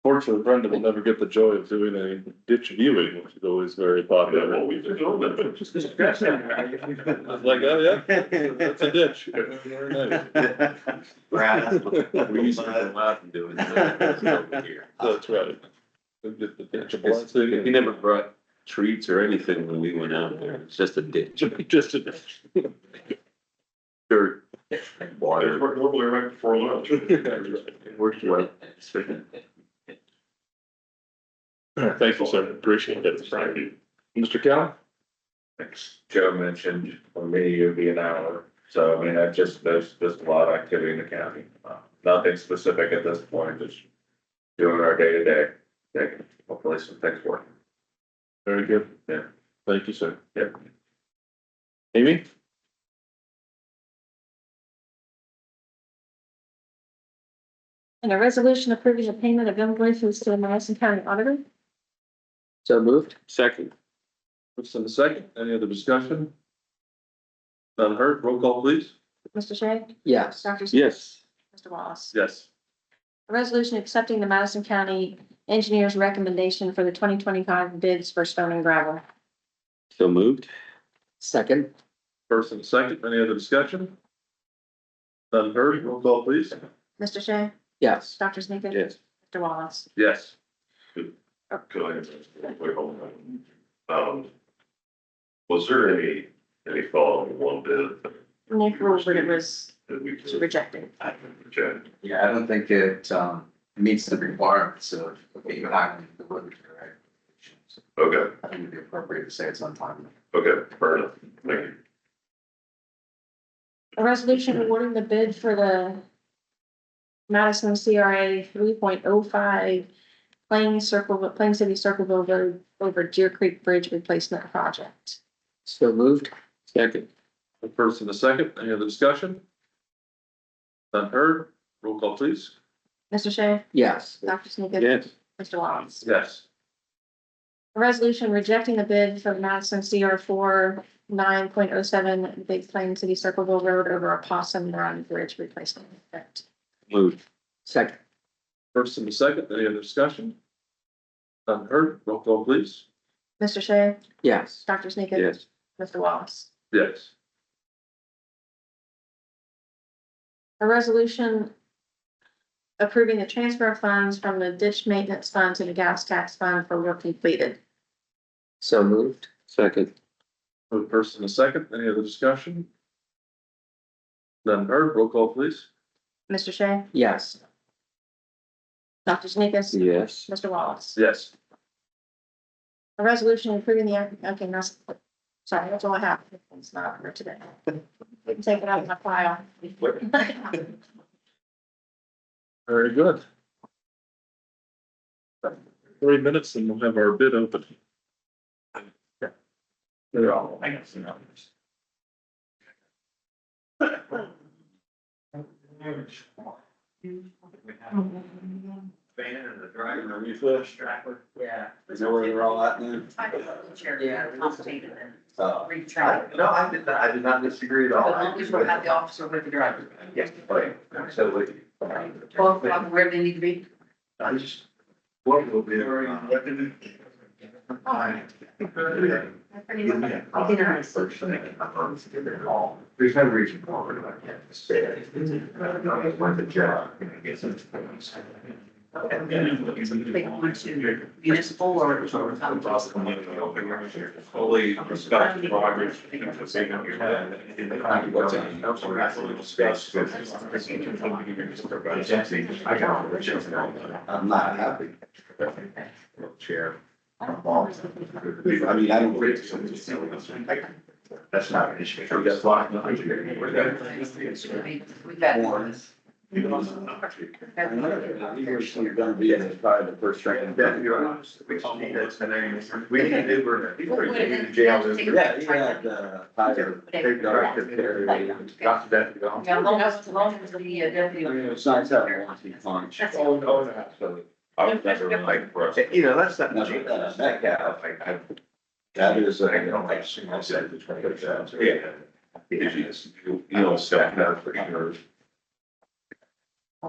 Speaker 2: Fortunately, Brenda will never get the joy of doing a ditch viewing, which is always very popular.
Speaker 11: What we do,
Speaker 2: It's like, oh yeah, that's a ditch. Very nice.
Speaker 6: We used to go out and do it. Over here.
Speaker 2: That's right. Get the ditch
Speaker 8: He
Speaker 2: blessing.
Speaker 8: never brought treats or anything when we went out there. It's just a ditch.
Speaker 2: Just a ditch.
Speaker 8: Dirt.
Speaker 11: Water. Normally right before lunch.
Speaker 8: Works well.
Speaker 2: Thank you, sir. Appreciate it.
Speaker 11: Thank you.
Speaker 2: Mr. Kelly?
Speaker 12: Thanks. Joe mentioned for me, it'd be an hour. So I mean, there's just a lot of activity in the county. Nothing specific at this point, just doing our day to day. Hopefully some things work.
Speaker 2: Very good.
Speaker 12: Yeah.
Speaker 2: Thank you, sir.
Speaker 12: Yeah.
Speaker 2: Amy?
Speaker 1: And a resolution approving the payment of invoices to the Madison County Auditor.
Speaker 4: So moved?
Speaker 8: Second.
Speaker 2: First and a second. Any other discussion? None heard. Roll call, please.
Speaker 1: Mr. Shea?
Speaker 4: Yes.
Speaker 1: Dr. Seuss?
Speaker 8: Yes.
Speaker 1: Mr. Wallace?
Speaker 2: Yes.
Speaker 1: A resolution accepting the Madison County Engineer's recommendation for the 2025 bids for stone and gravel.
Speaker 8: So moved.
Speaker 4: Second?
Speaker 2: First and a second. Any other discussion? None heard. Roll call, please.
Speaker 1: Mr. Shea?
Speaker 4: Yes.
Speaker 1: Dr. Sneakus?
Speaker 8: Yes.
Speaker 1: Mr. Wallace?
Speaker 2: Yes.
Speaker 11: Could I, wait, hold on. Was there any thought on one bid
Speaker 1: Nick ruled that it was
Speaker 11: that we could
Speaker 1: rejected.
Speaker 11: reject?
Speaker 5: Yeah, I don't think it, meets the requirements of being highly delivered, right?
Speaker 11: Okay,
Speaker 5: I think it'd be appropriate to say it's untimely.
Speaker 11: okay, fair enough. Thank you.
Speaker 1: A resolution awarding the bid for the Madison CRA 3.05 Plain City Circleville Road over Deer Creek Bridge Replacement Project.
Speaker 4: So moved?
Speaker 8: Second.
Speaker 2: First and a second. Any other discussion? None heard. Roll call, please.
Speaker 1: Mr. Shea?
Speaker 4: Yes.
Speaker 1: Dr. Sneakus?
Speaker 8: Yes.
Speaker 1: Mr. Wallace?
Speaker 2: Yes.
Speaker 1: A resolution rejecting the bid for the Madison CR 49.07 Big Plain City Circleville Road over a Possum Run Bridge Replacement Project.
Speaker 8: Moved.
Speaker 4: Second?
Speaker 2: First and a second. Any other discussion? None heard. Roll call, please.
Speaker 1: Mr. Shea?
Speaker 4: Yes.
Speaker 1: Dr. Sneakus?
Speaker 8: Yes.
Speaker 1: Mr. Wallace?
Speaker 2: Yes.
Speaker 1: A resolution approving the transfer of funds from the ditch maintenance fund to the gas tax fund for work completed.
Speaker 4: So moved?
Speaker 8: Second.
Speaker 2: First and a second. Any other discussion? None heard. Roll call, please.
Speaker 1: Mr. Shea?
Speaker 4: Yes.
Speaker 1: Dr. Sneakus?
Speaker 8: Yes.
Speaker 1: Mr. Wallace?
Speaker 2: Yes.
Speaker 1: A resolution approving the, okay, that's, sorry, that's all I have. It's not for today. We can take it out of my file.
Speaker 2: Very good. 3 minutes and we'll have our bid open.
Speaker 9: They're all, I got some numbers.
Speaker 3: Van and the driver.
Speaker 6: Are you finished?
Speaker 9: Yeah.
Speaker 6: Is that where they're all at now?
Speaker 9: Yeah.
Speaker 3: No, I did not disagree at all.
Speaker 9: the officer with the driver.
Speaker 3: Yes, right. Absolutely.
Speaker 9: 12 o'clock, where they need to be.
Speaker 3: I just, what will be? There's no reason for it, I can't say it. When the job.
Speaker 9: Municipal or?
Speaker 11: Fully discussed progress.
Speaker 3: I'm not happy. Chair. I mean, I don't read. That's not an issue. That's why.
Speaker 9: We've got
Speaker 3: One.
Speaker 6: You were still gonna be in the probably the first round.
Speaker 3: Yeah, you're right. We need to do, we're in jail.
Speaker 6: Yeah, you had, Tyler,
Speaker 3: Take directive care. Got the deputy on.
Speaker 9: Yeah, long as the deputy.
Speaker 6: besides that one, two punch.
Speaker 3: Oh, no, absolutely.
Speaker 11: I was never like for us.
Speaker 3: You know, that's not.
Speaker 6: Metcalf. That is,
Speaker 3: I don't like seeing that said.
Speaker 6: yeah. You know, staff that for sure.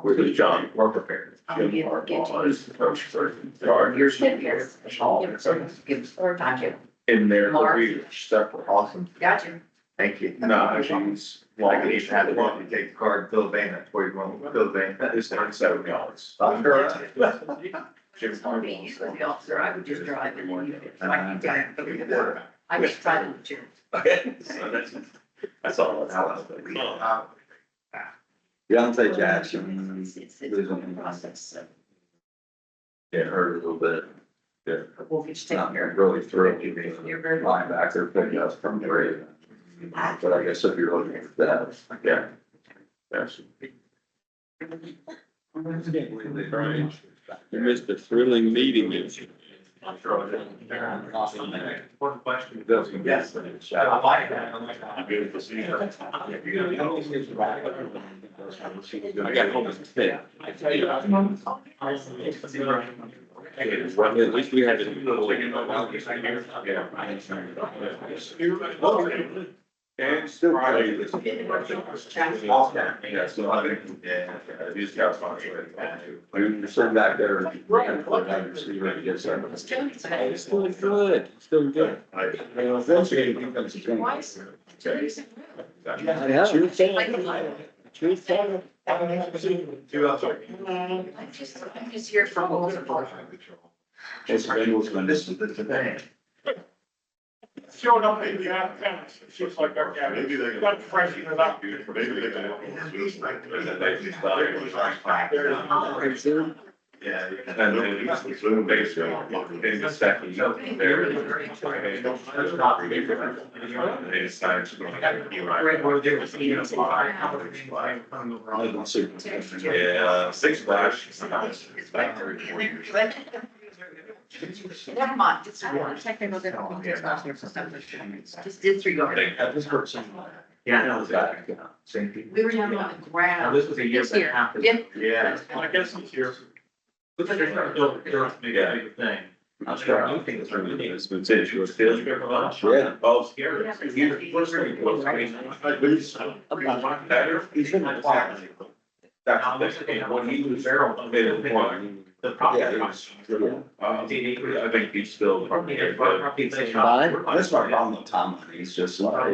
Speaker 6: Where is John? We're prepared.
Speaker 1: I'll
Speaker 6: Jim
Speaker 1: get
Speaker 6: Harbaugh
Speaker 1: you.
Speaker 6: is the coach for Chargers.
Speaker 1: Your ship here. Or gotcha.
Speaker 6: In there,
Speaker 1: Mark.
Speaker 6: we separate.
Speaker 3: Awesome,
Speaker 1: Gotcha.
Speaker 3: thank you.
Speaker 6: No, she's.
Speaker 3: I could even have one, you take the card, fill the bank, that's where you want to fill the bank.
Speaker 6: It's $37. Jim
Speaker 1: Me, you were the officer, I would just drive and leave it.
Speaker 3: Uh,
Speaker 1: I just tried to do.
Speaker 6: Okay. So that's all.
Speaker 3: Deontay Jackson,
Speaker 1: It's a process, so
Speaker 3: it hurt a little bit. Yeah.
Speaker 1: we'll get you taken care of.
Speaker 3: Really thrilled.
Speaker 1: You're very welcome.
Speaker 3: Linebacker picking up from great. But I guess if you're looking at that, yeah. Yes.
Speaker 8: You missed a thrilling meeting.
Speaker 9: One question.
Speaker 3: Yes.
Speaker 9: I like that.
Speaker 11: Beautiful scene.
Speaker 8: I got home at 10. Well, at least we had it.
Speaker 6: And still.
Speaker 3: Yeah, so I think, these guys are we're sitting back there.
Speaker 8: It's doing good. It's doing good.
Speaker 3: Eventually, it becomes a thing.
Speaker 1: Twice.
Speaker 4: I know. Truth teller.
Speaker 1: I'm just here for multiple.
Speaker 3: It's Bengals when this is the thing.
Speaker 11: Showing up in the afternoon, it's just like our county. Maybe they got freshen it up. Maybe they can.
Speaker 3: Yeah.
Speaker 6: And then Zoom basically, in the second, there. They decided to go ahead and be Yeah, Six Flags.
Speaker 1: Never mind, it's technical difficulties. Just disregard it.
Speaker 3: This person.
Speaker 9: Yeah, I know that.
Speaker 1: We were having a ground.
Speaker 9: This was a year
Speaker 1: This
Speaker 9: and a
Speaker 1: year.
Speaker 9: half.
Speaker 1: Yep.
Speaker 3: Yeah.
Speaker 9: I guess it's here. But they're trying to build, they're making a big thing.
Speaker 6: I'm sure. I think it's really neat.
Speaker 8: It's been said you were still.
Speaker 3: Yeah.
Speaker 6: Oh, scary. Better.
Speaker 3: He's been a while.
Speaker 6: That's the thing. When he was there on
Speaker 9: The property.
Speaker 3: Yeah, it was,
Speaker 6: I think he's still.
Speaker 3: that's my problem with Tom, he's just like. But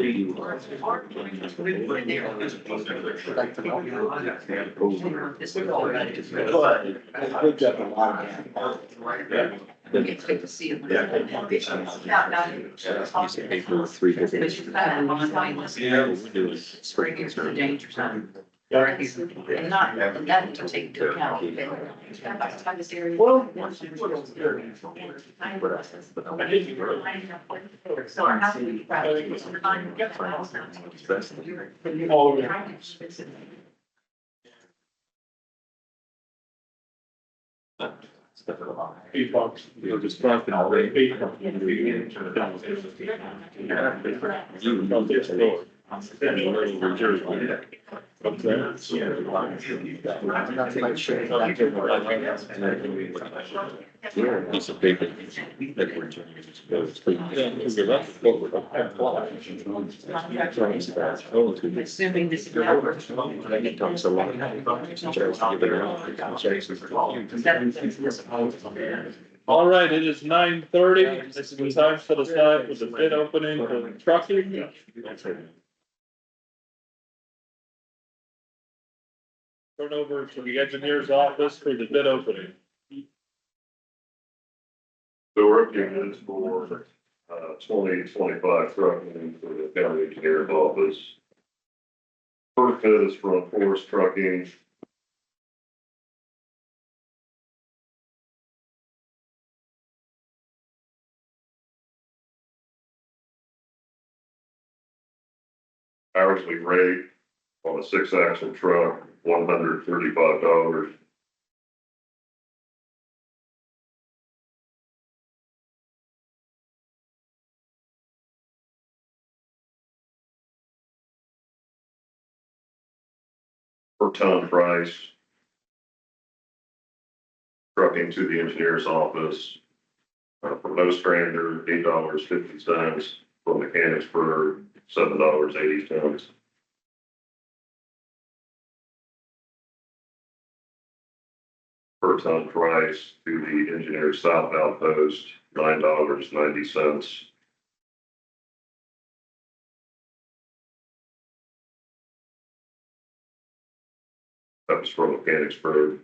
Speaker 3: I picked up a lot of.
Speaker 1: We get to see it.
Speaker 8: You said April 3.
Speaker 1: Yeah. Spring is the danger zone. And not, and that to take into account. This area. So our house would be
Speaker 2: You'll just drop it all in.
Speaker 8: You know this story.
Speaker 2: Okay.
Speaker 4: Not too much sure.
Speaker 8: Piece of paper that we're turning into.
Speaker 1: Assuming this is.
Speaker 8: It talks a lot.
Speaker 2: All right, it is 9:30. This is the time set aside for the bid opening for trucking. Turn over to the engineer's office for the bid opening.
Speaker 11: So we're up here for, 2025 trucking for the county engineer's office. First bid is from Forest Trucking. Hourly rate on a 6-axle truck, $135. Per ton price. Trucking to the engineer's office, For no strander, $8.50. For Mechanicsburg, $7.80. Per ton price to the engineer south outpost, $9.90. That was from Mechanicsburg.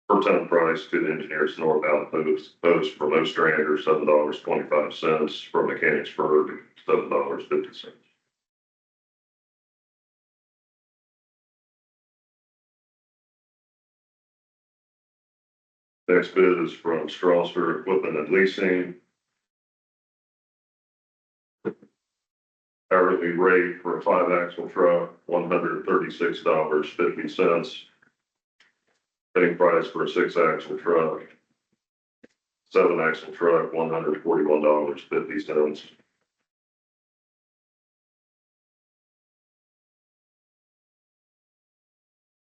Speaker 11: Per ton price to the engineers north outpost, for no strander, $7.25. For Mechanicsburg, $7.50. Next bid is from Strasser Equipment and Leasing. Hourly rate for a 5-axle truck, $136.50. Bidding price for a 6-axle truck, 7-axle truck, $141.50.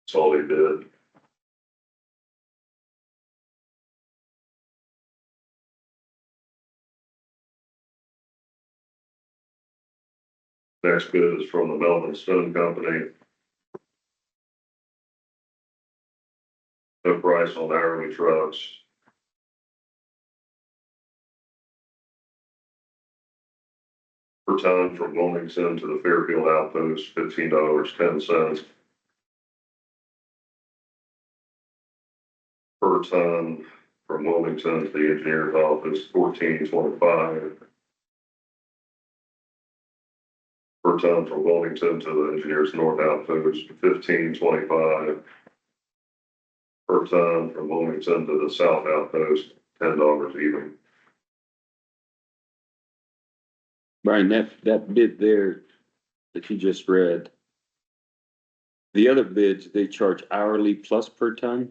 Speaker 11: That's all they did. Next bid is from the Melvin Stone Company. No price on hourly trucks. Per ton from Wilmington to the Fairfield Outpost, $15.10. Per ton from Wilmington to the engineer's office, $14.25. Per ton from Wilmington to the engineer's north outpost, $15.25. Per ton from Wilmington to the south outpost, $10 even.
Speaker 8: Brian, that bid there that you just read, the other bids, they charge hourly plus per ton?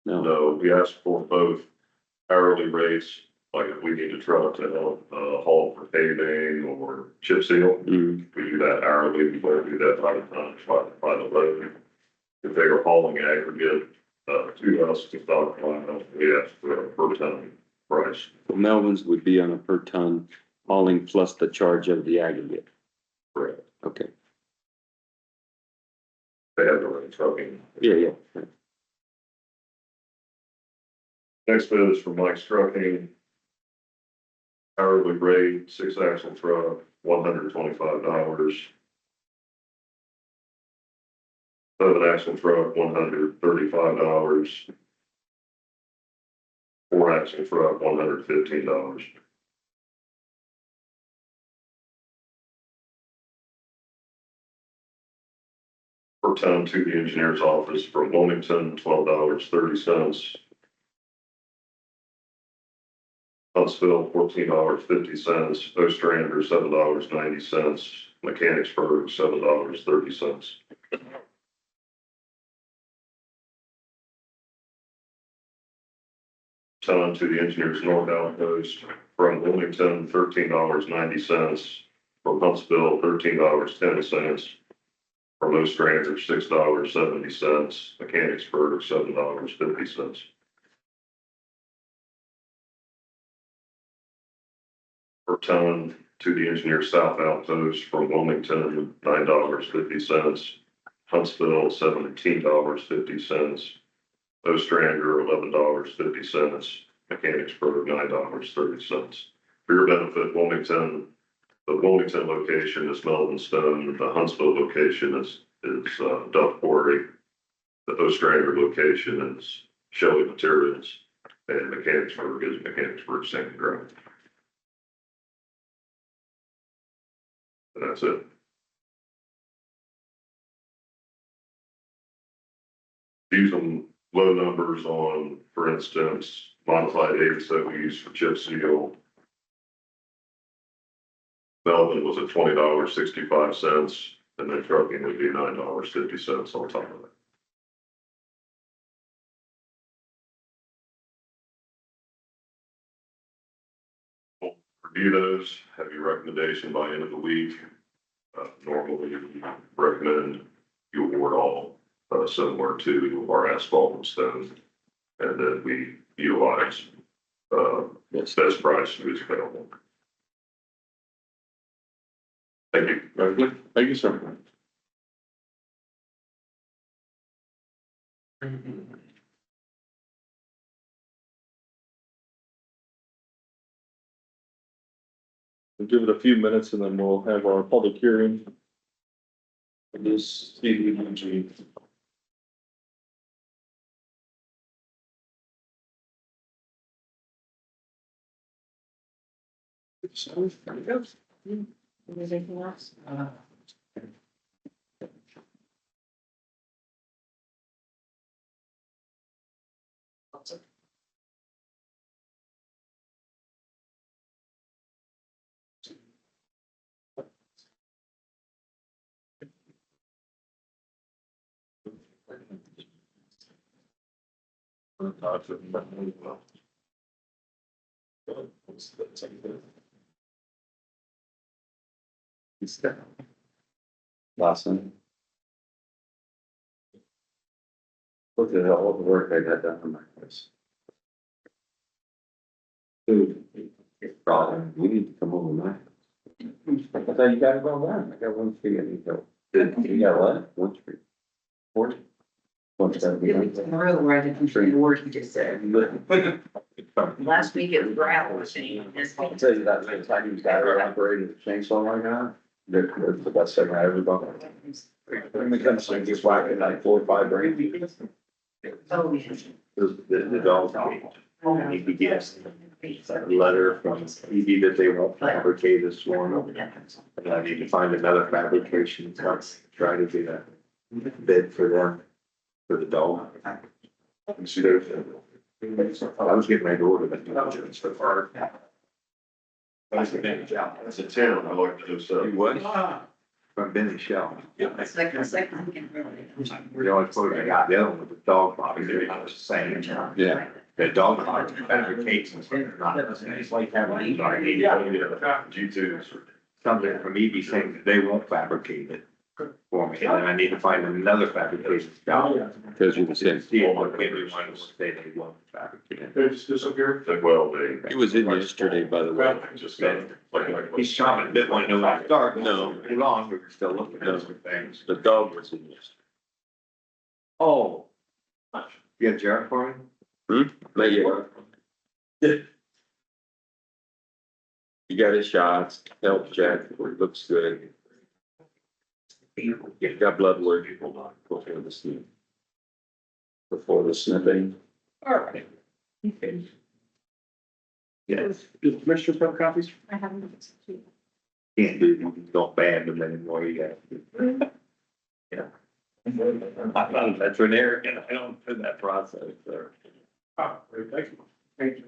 Speaker 8: No,
Speaker 11: No, we asked for both hourly rates, like if we need a truck to help haul for paving or chip seal,
Speaker 8: Mm,
Speaker 11: we do that hourly. We won't do that by the ton, by the load. If they are hauling aggregate to us to stockpile, we ask for a per ton price.
Speaker 8: so Melvin's would be on a per ton hauling plus the charge of the aggregate.
Speaker 11: Correct.
Speaker 8: Okay,
Speaker 11: They have their own trucking.
Speaker 8: yeah.
Speaker 11: Next bid is from Mike's Trucking. Hourly rate, 6-axle truck, $125. 7-axle truck, $135. 4-axle truck, $115. Per ton to the engineer's office from Wilmington, $12.30. Huntsville, $14.50. Ostrander, $7.90. Mechanicsburg, $7.30. Ton to the engineer's north outpost from Wilmington, $13.90. From Huntsville, $13.10. From Ostrander, $6.70. Mechanicsburg, $7.50. Per ton to the engineer's south outpost from Wilmington, $9.50. Huntsville, $17.50. Ostrander, $11.50. Mechanicsburg, $9.30. For your benefit, Wilmington, the Wilmington location is Melvin Stone. The Huntsville location is Duff Quarry. The Ostrander location is Shelley Materials, and Mechanicsburg is Mechanicsburg Sand and Gravel. And that's it. Using low numbers on, for instance, modified aids that we use for chip seal. Melvin was at $20.65, and then trucking would be $9.50 on top of it. We'll review those, have your recommendation by end of the week. Normally, we recommend you award all similar to our asphalt and stone, and then we utilize best price who's available. Thank you.
Speaker 2: Very good. Thank you, sir. We'll give it a few minutes and then we'll have our public hearing. For this CDBG.
Speaker 1: Anything else?
Speaker 8: Lawson. Look at all the work I got done on my place. Dude, problem, you need to come over mine. I thought you got it all done, I got one tree I need to go. You got what? One tree. 40.
Speaker 13: Real right at the word you just said. Last week it was gravel machine.
Speaker 8: I'll tell you that, the time you got it operating the chainsaw like that, that's the best thing I ever done. When it comes to just whacking like 4 or 5 brains.
Speaker 13: Oh, yeah.
Speaker 3: The dog, I need to get a letter from ED that they won't fabricate a swarm. And I need to find another fabrication, try to get a bid for them, for the dog. I was getting ready to order the so far.
Speaker 11: That's a 10, I like to do so.
Speaker 8: What?
Speaker 3: From Benny Shell.
Speaker 13: It's like the second weekend, really.
Speaker 3: The only quote I got, the other one with the dog box, it was the same.
Speaker 8: Yeah.
Speaker 3: The dog box fabricates and not. It's like having.
Speaker 11: G2.
Speaker 3: Something from EB saying that they won't fabricate it for me, and then I need to find another fabrication job.
Speaker 8: Because you're the same.
Speaker 3: See what everyone will say they won't fabricate it.
Speaker 11: It's just up here. Well, they.
Speaker 8: He was in yesterday, by the way.
Speaker 11: Just got,
Speaker 3: He's chomping a bit, wanting to know where to start.
Speaker 8: No.
Speaker 3: Too long, but we're still looking at some things.
Speaker 8: The dog was in yesterday.
Speaker 3: Oh. You got a jar for me?
Speaker 8: Not yet. You got his shots, health check, it looks good. You got blood work before the snip. Before the snipping.
Speaker 3: All right. Yes.
Speaker 2: Does Commissioner have copies?
Speaker 1: I haven't.
Speaker 3: Can't do, don't ban them anymore, you got. Yeah. I'm not a veterinarian, I don't do that process, so.
Speaker 2: Ah, great, thank you. Thank you.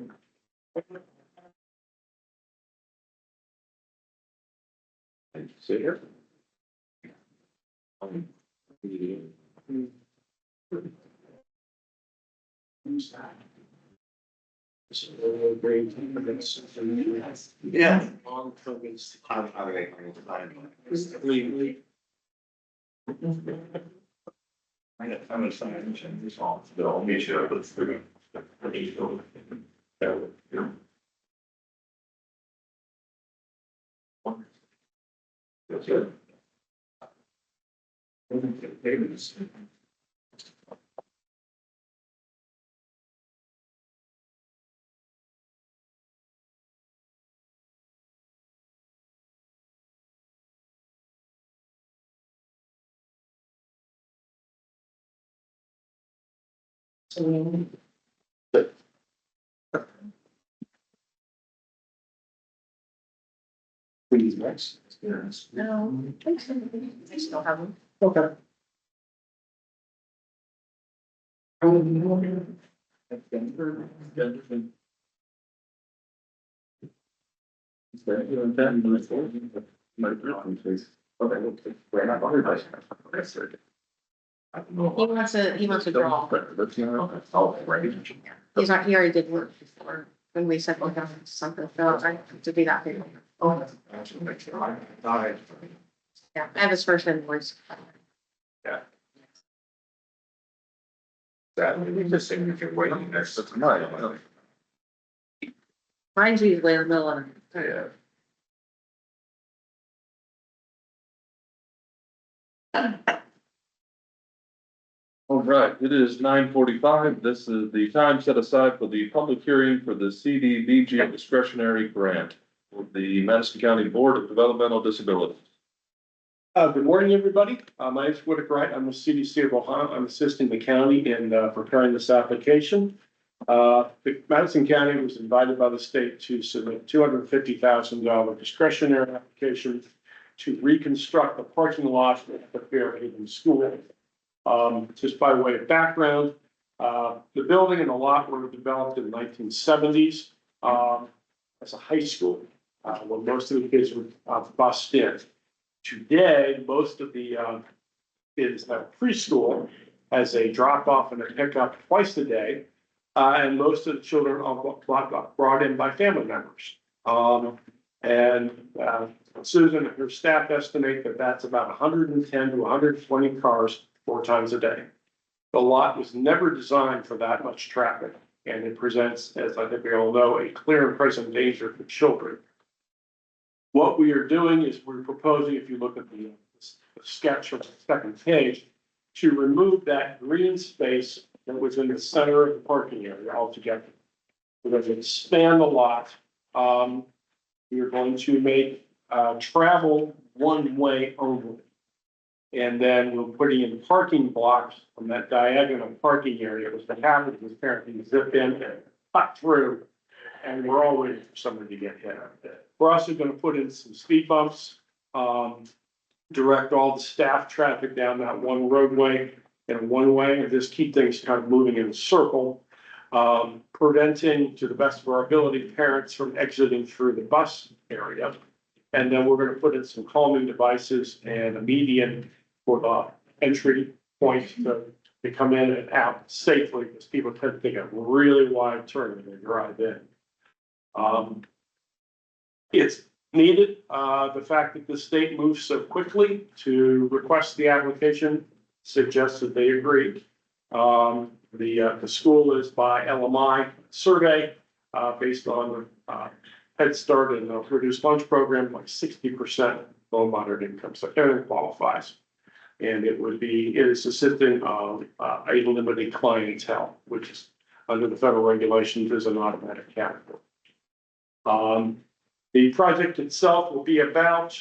Speaker 3: See here? Yeah.
Speaker 11: I got time to sign and this all, they'll meet you up with through. That's it.
Speaker 2: Please, Max.
Speaker 1: No, I still have them.
Speaker 2: Okay.
Speaker 1: He wants a draw. He already did work before, when we said we're going to something, so I have to do that. for you. Yeah, I have his first invoice.
Speaker 3: That, we just think we can wait next month.
Speaker 1: Mine's usually in the middle of.
Speaker 2: Yeah. All right, it is 9:45. This is the time set aside for the public hearing for the CDBG discretionary grant with the Madison County Board of Developmental Disabilities.
Speaker 14: Good morning, everybody. My name is Whitaker Wright. I'm with CDC of Ohio. I'm assisting the county in preparing this application. The Madison County was invited by the state to submit $250,000 discretionary application to reconstruct the parking lot at the Fairhaven School. Just by way of background, the building and the lot were developed in the 1970s as a high school, where most of the kids were bused in. Today, most of the kids have preschool as a drop off and a pickup twice a day. And most of the children are brought in by family members. Susan and her staff estimate that that's about 110 to 120 cars 4 times a day. The lot was never designed for that much traffic, and it presents, as I think we all know, a clear and present danger for children. What we are doing is we're proposing, if you look at the sketch on the second page, to remove that green space that was in the center of the parking area altogether. We're going to expand the lot. We are going to make travel one way only. And then we're putting in parking blocks from that diagonal parking area. What happens is apparently zip in and cut through, and we're all waiting for somebody to get hit. We're also going to put in some speed bumps, direct all the staff traffic down that one roadway in one way, and just keep things kind of moving in a circle, preventing, to the best of our ability, parents from exiting through the bus area. And then we're going to put in some calming devices and a median for the entry point to come in and out safely, because people tend to take a really wide turn when they drive in. It's needed. The fact that the state moves so quickly to request the application suggests that they agree. The school is by LMI survey based on Head Start and the reduced lunch program, like 60% low moderate income, so everything qualifies. And it is assisting a limited clientele, which is under the federal regulations is an automatic category. The project itself will be about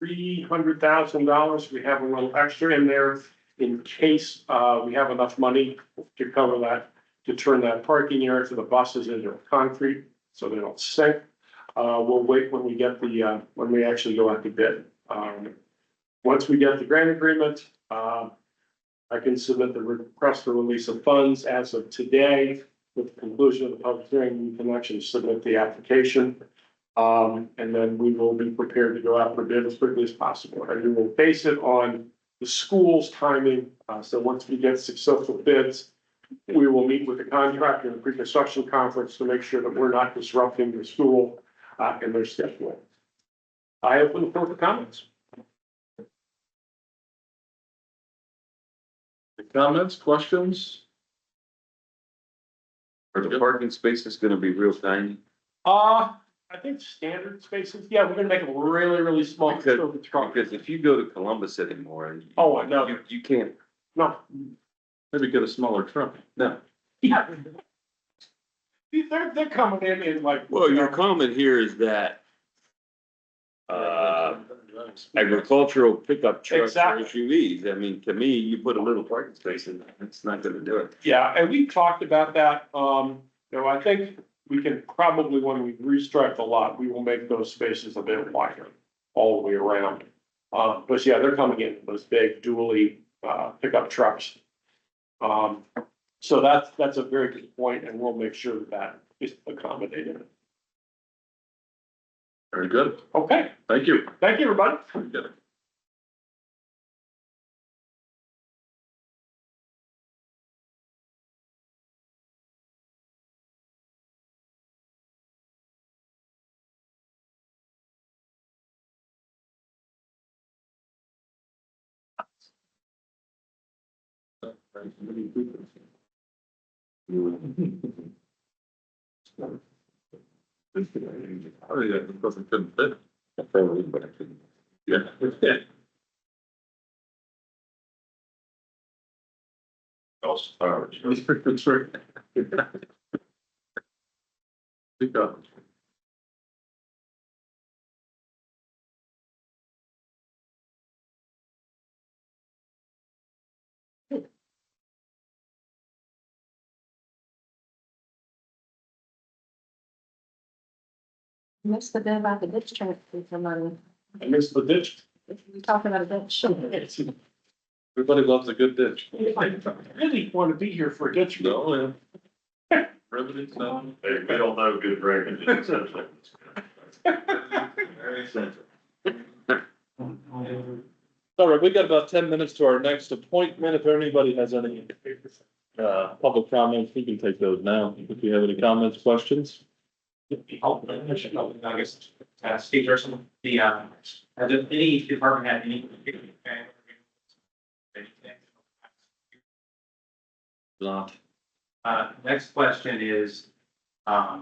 Speaker 14: $300,000. We have a little extra in there in case we have enough money to cover that, to turn that parking area for the buses into concrete so they don't sink. We'll wait when we get when we actually go out to bid. Once we get the grant agreement, I can submit the request for release of funds as of today. With the conclusion of the public hearing, we can actually submit the application. And then we will be prepared to go out for bid as quickly as possible. And we will base it on the school's timing. So once we get successful bids, we will meet with the contractor in the pre-construction conference to make sure that we're not disrupting the school in their schedule. I open the floor for comments.
Speaker 2: Comments, questions?
Speaker 8: Are the parking spaces gonna be real tiny?
Speaker 14: I think standard spaces, yeah, we're gonna make them really, really small.
Speaker 8: Because if you go to Columbus anymore and.
Speaker 14: Oh, I know.
Speaker 8: You can't.
Speaker 14: No.
Speaker 2: Maybe get a smaller truck.
Speaker 8: No.
Speaker 14: Yeah. They're coming in like.
Speaker 8: Well, your comment here is that agricultural pickup trucks or
Speaker 14: Exactly.
Speaker 8: SUVs. I mean, to me, you put a little parking space in, it's not gonna do it.
Speaker 14: Yeah, and we talked about that. I think we can probably, when we restripe the lot, we will make those spaces a bit wider all the way around. But yeah, they're coming in, those big dually, pickup trucks. So that's a very good point, and we'll make sure that is accommodated.
Speaker 2: Very good.
Speaker 14: Okay,
Speaker 2: Thank you.
Speaker 14: thank you, everybody.
Speaker 2: Very good. Oh, yeah, because it couldn't fit.
Speaker 8: I fell in, but I couldn't.
Speaker 2: Yeah.
Speaker 11: Also, ours.
Speaker 2: That's right. Pick up.
Speaker 1: Missed the bit about the ditch transfer for money.
Speaker 14: I missed the ditch.
Speaker 1: We talked about a ditch.
Speaker 2: Everybody loves a good ditch.
Speaker 14: I really want to be here for a ditch.
Speaker 2: No, yeah. Riveting, no.
Speaker 11: Hey, we don't know good drainage.
Speaker 2: Very sensitive. All right, we got about 10 minutes to our next appointment. If anybody has any, public comments, we can take those now. If you have any comments, questions.
Speaker 7: I guess, Steve Gerson, has any department had any?
Speaker 2: Not.
Speaker 7: Next question is, I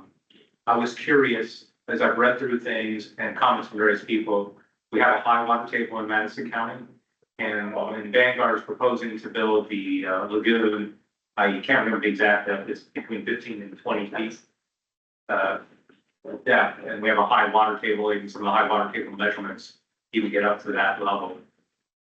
Speaker 7: was curious, as I've read through things and comments from various people, we have a high water table in Madison County. And when Vanguard is proposing to build the lagoon, I can't remember the exact, it's between 15 and 20 feet. Yeah, and we have a high water table, even some of the high water table measurements, even get up to that level.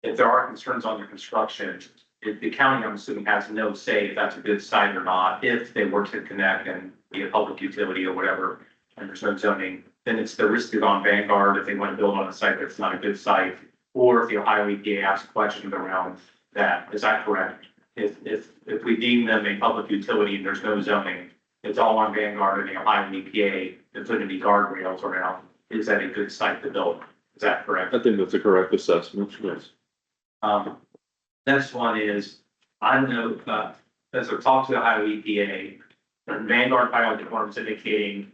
Speaker 7: If there are concerns on the construction, if the county, I'm assuming, has no say if that's a good site or not, if they were to connect and be a public utility or whatever, and there's no zoning, then it's the risk is on Vanguard if they want to build on a site that's not a good site, or if the Ohio EPA asks questions around that. Is that correct? If we deem them a public utility and there's no zoning, it's all on Vanguard and the Ohio EPA to put any guardrails around, is that a good site to build? Is that correct?
Speaker 2: I think that's a correct assessment, yes.
Speaker 7: Next one is, I know, as I've talked to the Ohio EPA, Vanguard filed forms indicating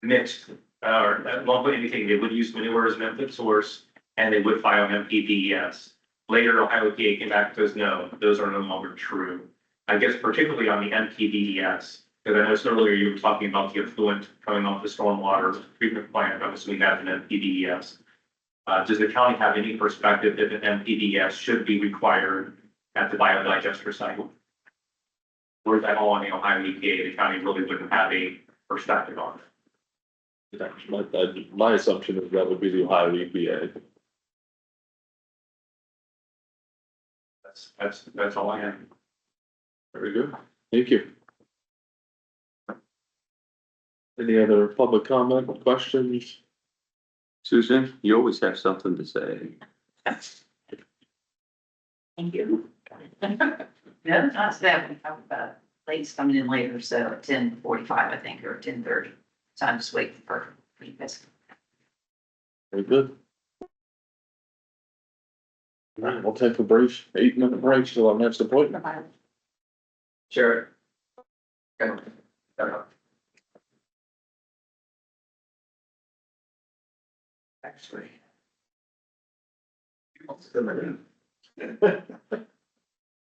Speaker 7: mixed, or at one point indicating they would use manure as an input source, and they would file MPDES. Later, Ohio EPA came back and says, no, those are no longer true. I guess particularly on the MPDES, because I noticed earlier you were talking about the effluent coming off the stormwater treatment plant, I'm assuming that's an MPDES. Does the county have any perspective if an MPDS should be required at the biodigester site? Or is that all on the Ohio EPA? The county really wouldn't have a perspective on it.
Speaker 2: My assumption is that would be the Ohio EPA.
Speaker 7: That's all I have.
Speaker 2: Very good. Thank you. Any other public comment, questions?
Speaker 8: Susan, you always have something to say.
Speaker 13: Thank you. No, not that, we talked about ladies coming in later, so at 10:45, I think, or 10:30. So I'm just waiting for you guys.
Speaker 2: Very good. All right, we'll take a brief 8-minute break till our next appointment.
Speaker 10: Sure.
Speaker 2: Actually.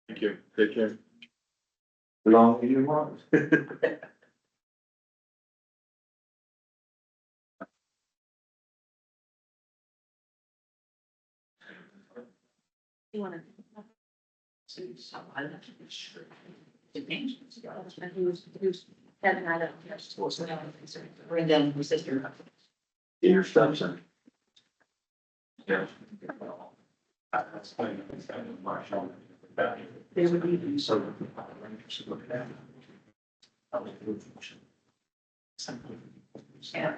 Speaker 2: Thank you. Take care.
Speaker 12: Long as you want.
Speaker 1: You wanna? Who's heading out of?
Speaker 13: Brenda, her sister.
Speaker 12: Your stuff, son.
Speaker 7: Yeah.
Speaker 1: They would be.
Speaker 13: Yeah.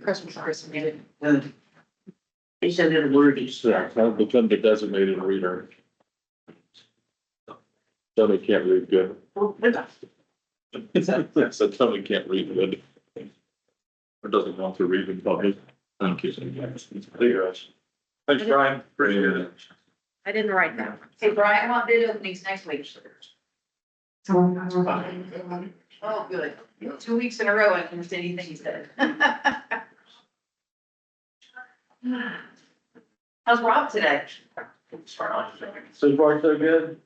Speaker 1: Christmas.
Speaker 13: They showed it wordy.
Speaker 2: So I've become the designated reader. Tony can't read good. So Tony can't read good. Or doesn't want to read in public. Thank you. Thank you, guys. Thanks, Brian. Appreciate it.
Speaker 1: I didn't write that.
Speaker 13: Hey, Brian, I want bid openings next week. Oh, good. 2 weeks in a row, I can understand anything he said. How's Rob today?
Speaker 12: So far, so good.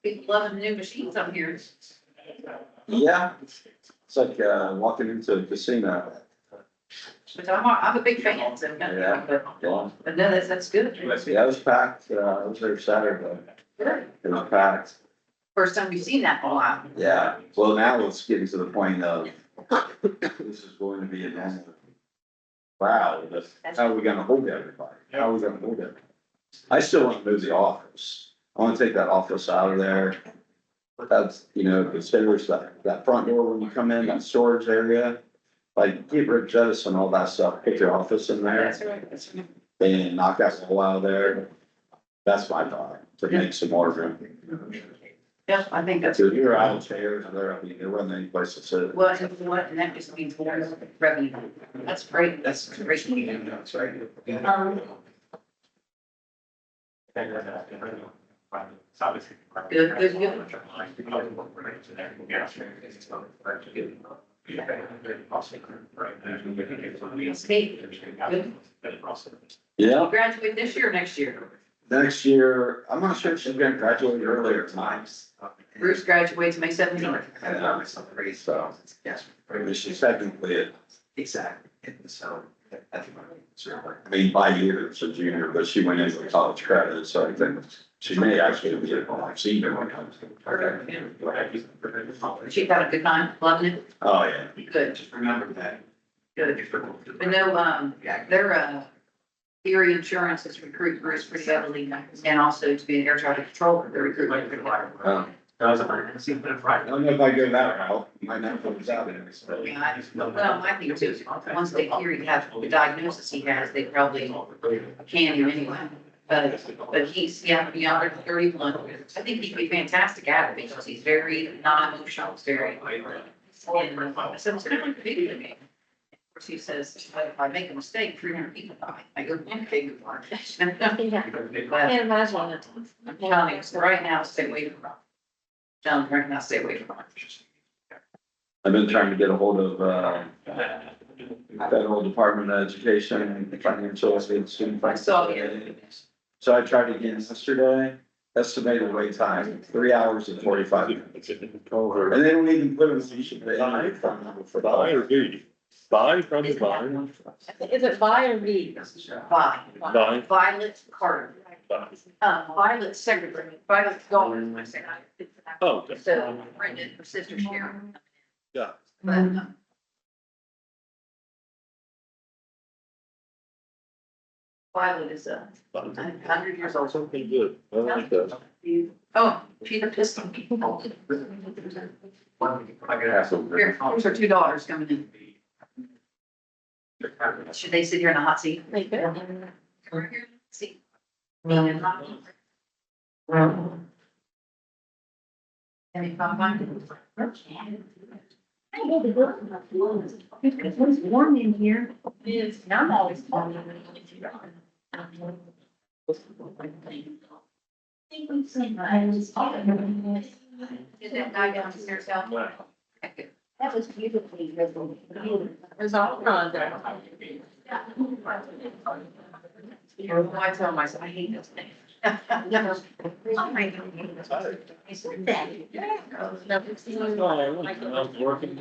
Speaker 13: People loving the new machines up here.
Speaker 6: Yeah, it's like, walking into a casino.
Speaker 13: But I'm a big fan, so,
Speaker 6: Yeah.
Speaker 13: but no, that's good.
Speaker 6: Yeah, it was packed, I was there Saturday,
Speaker 13: Good.
Speaker 6: it was packed.
Speaker 13: First time we've seen that in a while.
Speaker 6: Yeah, well, now it's getting to the point of, this is going to be a massive crowd, how are we gonna hold everybody? How are we gonna hold everybody? I still want to move the office, I wanna take that office out of there. That's, you know, considers that front door when you come in, that storage area, like, get rid of jettison, all that stuff, put your office in there,
Speaker 13: That's right.
Speaker 6: and knock that wall out of there. That's my thought, to make some more room.
Speaker 13: Yeah, I think that's.
Speaker 6: So you're out of chairs, I mean, there wasn't any place to sit.
Speaker 13: Well, and that just means more revenue. That's great. That's great.
Speaker 6: That's right.
Speaker 13: Good, good, good.
Speaker 6: Yeah,
Speaker 13: Graduate this year or next year?
Speaker 6: next year, I'm not sure if she's gonna graduate earlier times.
Speaker 13: Bruce graduates May 17th.
Speaker 6: So, maybe she's technically it.
Speaker 5: Exactly. So, that's
Speaker 6: I mean, by year, it's a junior, but she went in with college credit, so I think she may actually be a senior when it comes to.
Speaker 13: She had a good time, loving it.
Speaker 6: Oh, yeah.
Speaker 13: Good,
Speaker 5: just remember that.
Speaker 13: good. I know, their, Erie Insurance is recruiting Bruce pretty heavily and also to be an air traffic controller, they're recruiting pretty hard.
Speaker 6: I don't know if I go that route, might not put this out there.
Speaker 13: Well, I think too, once they hear he has the diagnosis he has, they probably can him anyway. But he's, yeah, beyond 31, I think he'd be fantastic at it because he's very non-emotional, he's very. And so it's kind of like a video game. Of course, he says, if I make a mistake, 300 people die. I go, okay, good luck.
Speaker 1: Can't imagine it.
Speaker 13: I'm telling you, so right now, stay away from it. John, right now, stay away from it.
Speaker 6: I've been trying to get a hold of, Federal Department of Education and Financial Aid Student.
Speaker 13: I saw you.
Speaker 6: So I tried again yesterday, estimated wait time, 3 hours and 45 minutes. And they don't even put in, you should pay any phone number for
Speaker 2: Buy or
Speaker 6: that.
Speaker 2: V? Buy, probably buy.
Speaker 1: Is it Vi or V?
Speaker 2: Buy.
Speaker 13: Violet Carter,
Speaker 2: Buy.
Speaker 13: Violet secretary, Violet's daughter, my secretary.
Speaker 2: Oh, okay.
Speaker 13: So Brenda, her sister Sharon.
Speaker 2: Yeah.
Speaker 13: But, Violet is 100 years old.
Speaker 2: Something good. I like that.
Speaker 13: Oh, she's a pistol. Here, here's her two daughters coming in. Should they sit here in the hot seat?
Speaker 1: They could.
Speaker 13: Come right here, seat. Any fun?
Speaker 1: It's warm in here. It is. I'm always warm.
Speaker 13: Is that guy downstairs help?
Speaker 1: That was beautifully written. It was all on there.
Speaker 13: I tell myself, I hate this thing.
Speaker 1: Never.
Speaker 2: Working.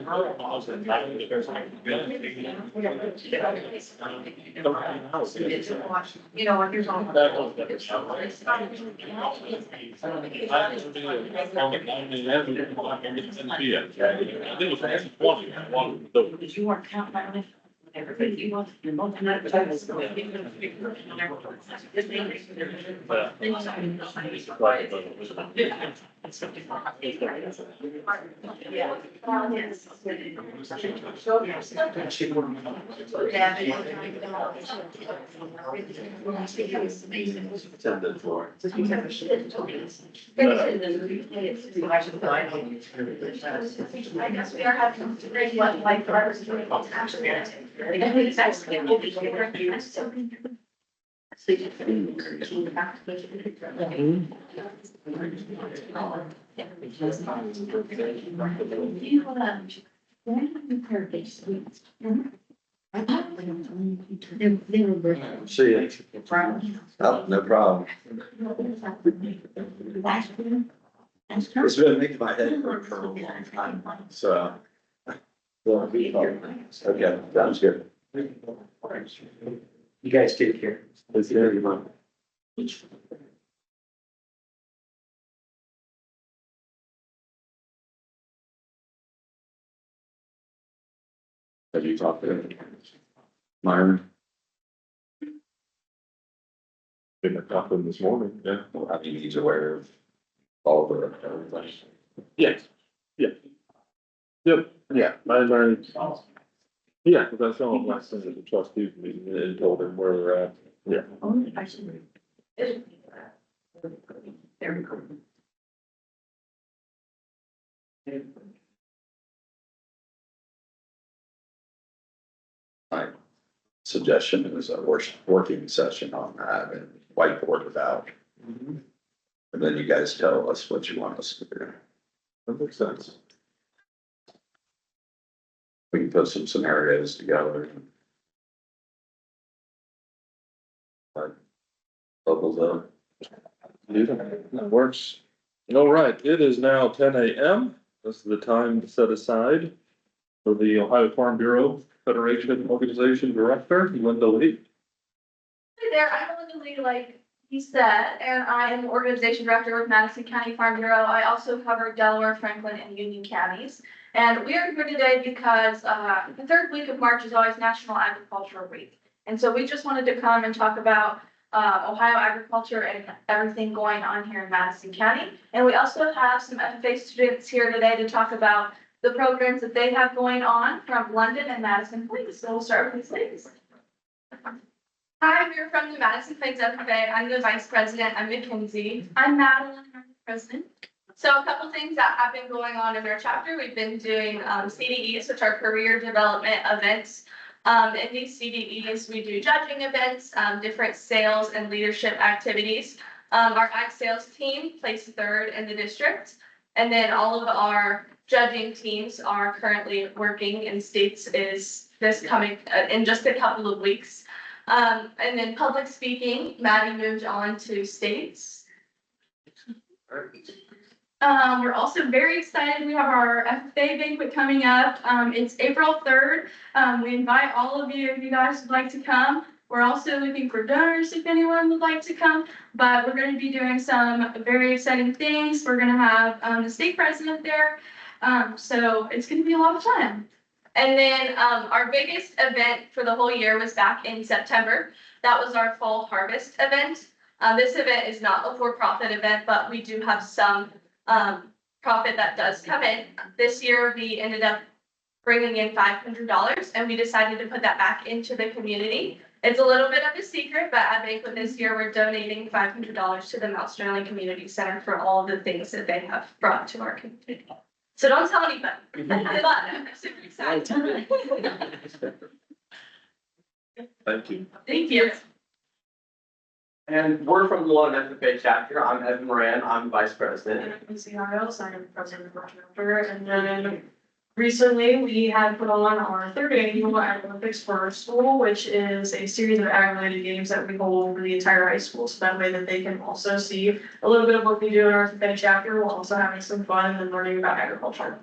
Speaker 13: You know, when you're on. Because you weren't counting on it. Everybody, you want, you're multi.
Speaker 6: Attended for.
Speaker 13: I guess we are having today, like,
Speaker 6: See you. Oh, no problem. It's been making my head hurt for a long time, so. Okay, sounds good.
Speaker 9: You guys take care.
Speaker 2: It's very much.
Speaker 8: Have you talked to him? Myron?
Speaker 2: Been talking this morning, yeah.
Speaker 8: Well, I mean, he's aware of all of the, everything.
Speaker 2: Yes. Yeah. Yep, yeah, I learned. Yeah, because I saw him last night at the trustees meeting and told him where we're at, yeah.
Speaker 13: Very cool.
Speaker 6: My suggestion is a working session on that and whiteboard it out. And then you guys tell us what you want us to do.
Speaker 2: That makes sense.
Speaker 6: We can put some scenarios together. Like, bubbles up.
Speaker 2: That works. All right, it is now 10 a.m. This is the time set aside for the Ohio Farm Bureau Federation Organization Director, Linda Lee.
Speaker 15: Hey there, I'm Linda Lee, like he said, and I am the organization director with Madison County Farm Bureau. I also cover Delaware, Franklin, and Union counties. And we are here today because the third week of March is always National Agricultural Week. And so we just wanted to come and talk about Ohio agriculture and everything going on here in Madison County. And we also have some FFA students here today to talk about the programs that they have going on from London and Madison Plains. So we'll start with these ladies. Hi, we're from the Madison Plains FFA. I'm the vice president. I'm Mackenzie. I'm Madeline, I'm the president. So a couple things that have been going on in our chapter. We've been doing CDEs, which are career development events. In these CDEs, we do judging events, different sales and leadership activities. Our ag sales team placed third in the district. And then all of our judging teams are currently working in states is this coming in just a couple of weeks. And then public speaking, Maddie moved on to states. We're also very excited. We have our FFA banquet coming up. It's April 3rd. We invite all of you if you guys would like to come. We're also looking for donors if anyone would like to come, but we're going to be doing some very exciting things. We're going to have the state president there. So it's going to be a lot of fun. And then our biggest event for the whole year was back in September. That was our fall harvest event. This event is not a for-profit event, but we do have some profit that does come in. This year, we ended up bringing in $500, and we decided to put that back into the community. It's a little bit of a secret, but at Banquet this year, we're donating $500 to the Mount Sterling Community Center for all of the things that they have brought to our community. So don't tell anybody. But I'm super excited.
Speaker 2: Thank you.
Speaker 15: Thank you.
Speaker 16: And we're from the London FFA chapter. I'm Evan Moran. I'm vice president.
Speaker 15: And I'm CRO, so I'm president of our chapter. And then recently we had put on our third annual Ag Olympics for our school, which is a series of ag-related games that we hold for the entire high school. So that way that they can also see a little bit of what we do in our FFA chapter while also having some fun and learning about agriculture.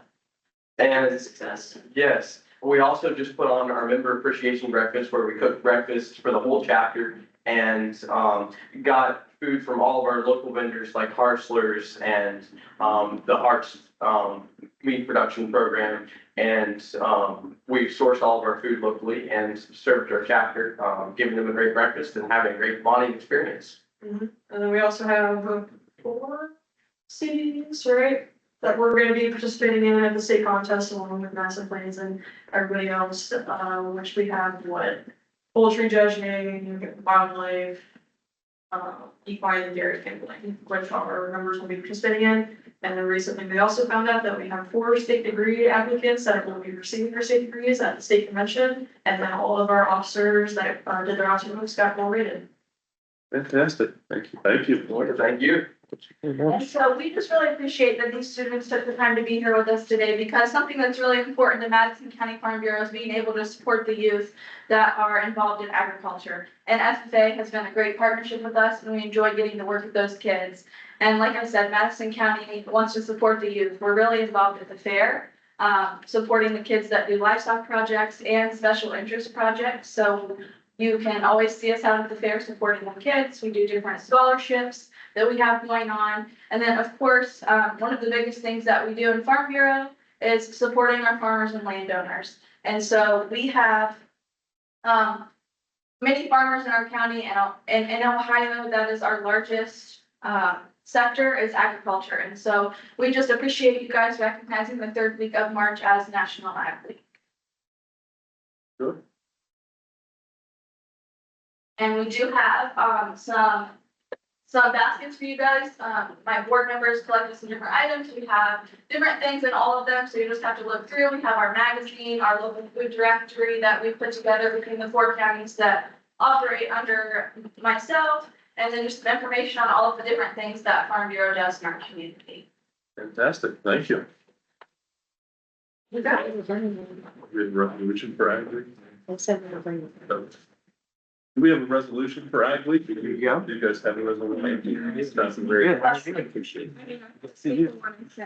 Speaker 16: And success. Yes. We also just put on our member appreciation breakfast where we cooked breakfast for the whole chapter and got food from all of our local vendors like Harsler's and the Harts meat production program. And we sourced all of our food locally and served our chapter, giving them a great breakfast and having a great bonding experience.
Speaker 15: And then we also have 4 cities, right, that we're going to be participating in at the state contest along with Madison Plains and everybody else, which we have poultry judging, wildlife, equine and dairy handling, which our members will be participating in. And then recently we also found out that we have 4 state degree applicants that will be receiving their state degrees at the state convention. And then all of our officers that did their officer books got well rated.
Speaker 2: Fantastic. Thank you. Thank you.
Speaker 16: Thank you.
Speaker 15: And so we just really appreciate that these students took the time to be here with us today, because something that's really important to Madison County Farm Bureau is being able to support the youth that are involved in agriculture. And FFA has been a great partnership with us, and we enjoy getting to work with those kids. And like I said, Madison County wants to support the youth. We're really involved at the fair, supporting the kids that do livestock projects and special interest projects. So you can always see us out at the fair supporting the kids. We do different scholarships that we have going on. And then, of course, one of the biggest things that we do in Farm Bureau is supporting our farmers and landowners. And so we have many farmers in our county, and in Ohio, that is our largest sector is agriculture. And so we just appreciate you guys recognizing the third week of March as National Ag Week.
Speaker 2: Sure.
Speaker 15: And we do have some baskets for you guys. My board members collected some different items. We have different things in all of them, so you just have to look through. We have our magazine, our local food directory that we put together between the 4 counties that operate under myself, and then just some information on all of the different things that Farm Bureau does in our community.
Speaker 2: Fantastic, thank you.
Speaker 15: You got it.
Speaker 2: We have a resolution for Ag Week.
Speaker 1: I said we were bringing it.
Speaker 2: Do we have a resolution for Ag Week? Do you guys have a resolution? It's not very.
Speaker 1: Appreciate it.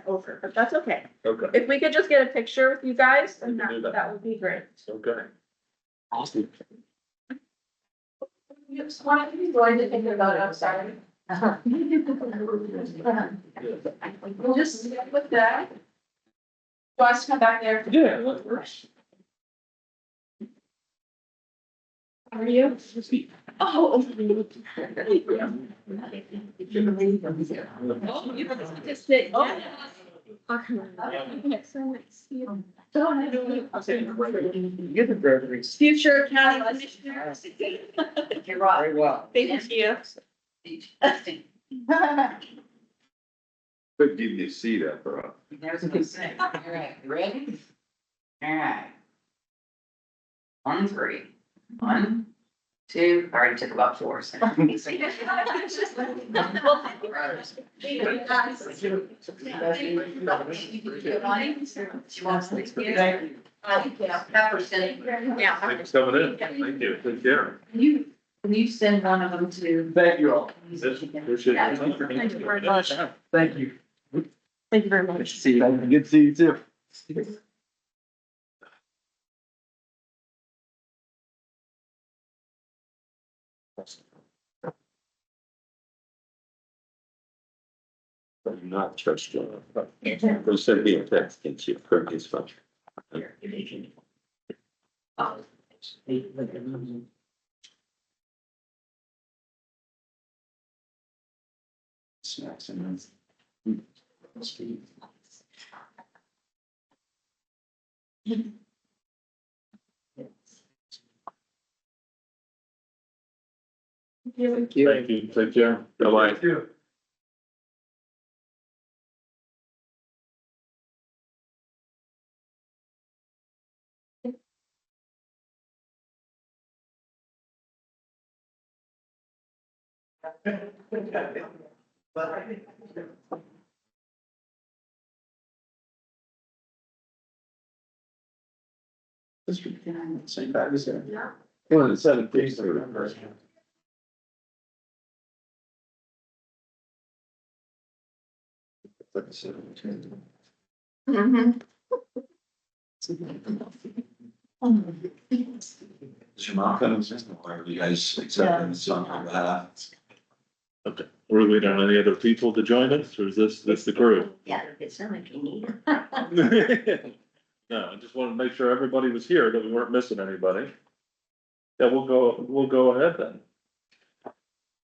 Speaker 1: Over, but that's okay.
Speaker 2: Okay,
Speaker 1: If we could just get a picture with you guys, then
Speaker 2: We can do that.
Speaker 1: that would be great.
Speaker 2: okay.
Speaker 4: Awesome.
Speaker 15: You just wanted to be going to take a photo, sorry. We'll just stick with that. Do you want us to come back there?
Speaker 2: Yeah, that works.
Speaker 15: How are you? Oh. You just sit.
Speaker 4: You're the Burberry.
Speaker 15: Future county commissioner.
Speaker 13: You're right.
Speaker 4: Very well.
Speaker 15: Thank you.
Speaker 8: Could give you a seat after all.
Speaker 13: I was gonna say, all right, you ready? All right. 1, 3. 1, 2, I already took about 4. So. She wants to experience. Pepper sitting.
Speaker 15: Yeah.
Speaker 2: Thanks for coming in. Thank you. Take care.
Speaker 13: Can you send one of them to?
Speaker 14: Thank you all.
Speaker 2: Appreciate it.
Speaker 1: Thank you very much.
Speaker 14: Thank you.
Speaker 1: Thank you very much.
Speaker 4: See you. Good to see you too.
Speaker 8: I do not trust you. Go send me a text and see if Kirk is fine.
Speaker 5: Snacks and
Speaker 4: Thank you.
Speaker 2: Thank you. Take care. Bye-bye.
Speaker 5: This week, same bag as there.
Speaker 2: Well, it's 17th.
Speaker 3: Is your mom coming, or are you guys accepting this on her behalf?
Speaker 2: Okay, were we waiting on any other people to join us, or is this the crew?
Speaker 13: Yeah, it sounds like you need it.
Speaker 2: No, I just wanted to make sure everybody was here, that we weren't missing anybody. Yeah, we'll go ahead then.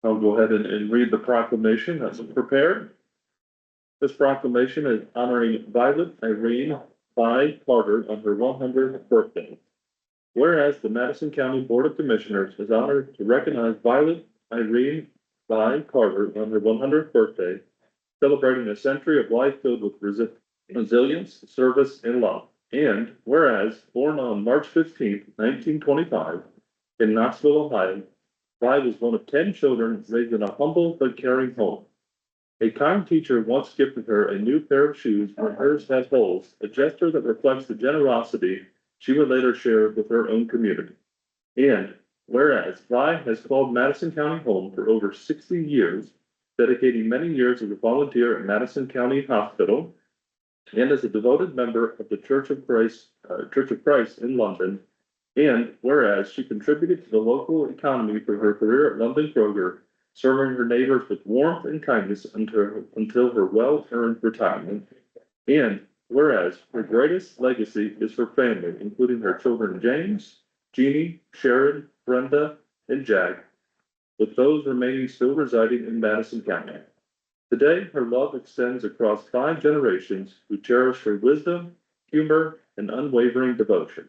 Speaker 2: I'll go ahead and read the proclamation as prepared. This proclamation is honoring Violet Irene Bai Carter on her 100th birthday. Whereas the Madison County Board of Commissioners is honored to recognize Violet Irene Bai Carter on her 100th birthday, celebrating a century of life filled with resilience, service, and love. And whereas born on March 15th, 1925, in Knoxville, Ohio, Bai was one of 10 children raised in a humble but caring home. A kind teacher once gifted her a new pair of shoes when hers had holes, a gesture that reflects the generosity she would later share with her own community. And whereas Vi has called Madison County home for over 60 years, dedicating many years as a volunteer at Madison County Hospital, and as a devoted member of the Church of Christ in London. And whereas she contributed to the local economy through her career at London Kroger, serving her neighbors with warmth and kindness until her well-earned retirement. And whereas her greatest legacy is her family, including her children James, Jeannie, Sharon, Brenda, and Jack, with those remaining still residing in Madison County. Today, her love extends across 5 generations who cherish her wisdom, humor, and unwavering devotion.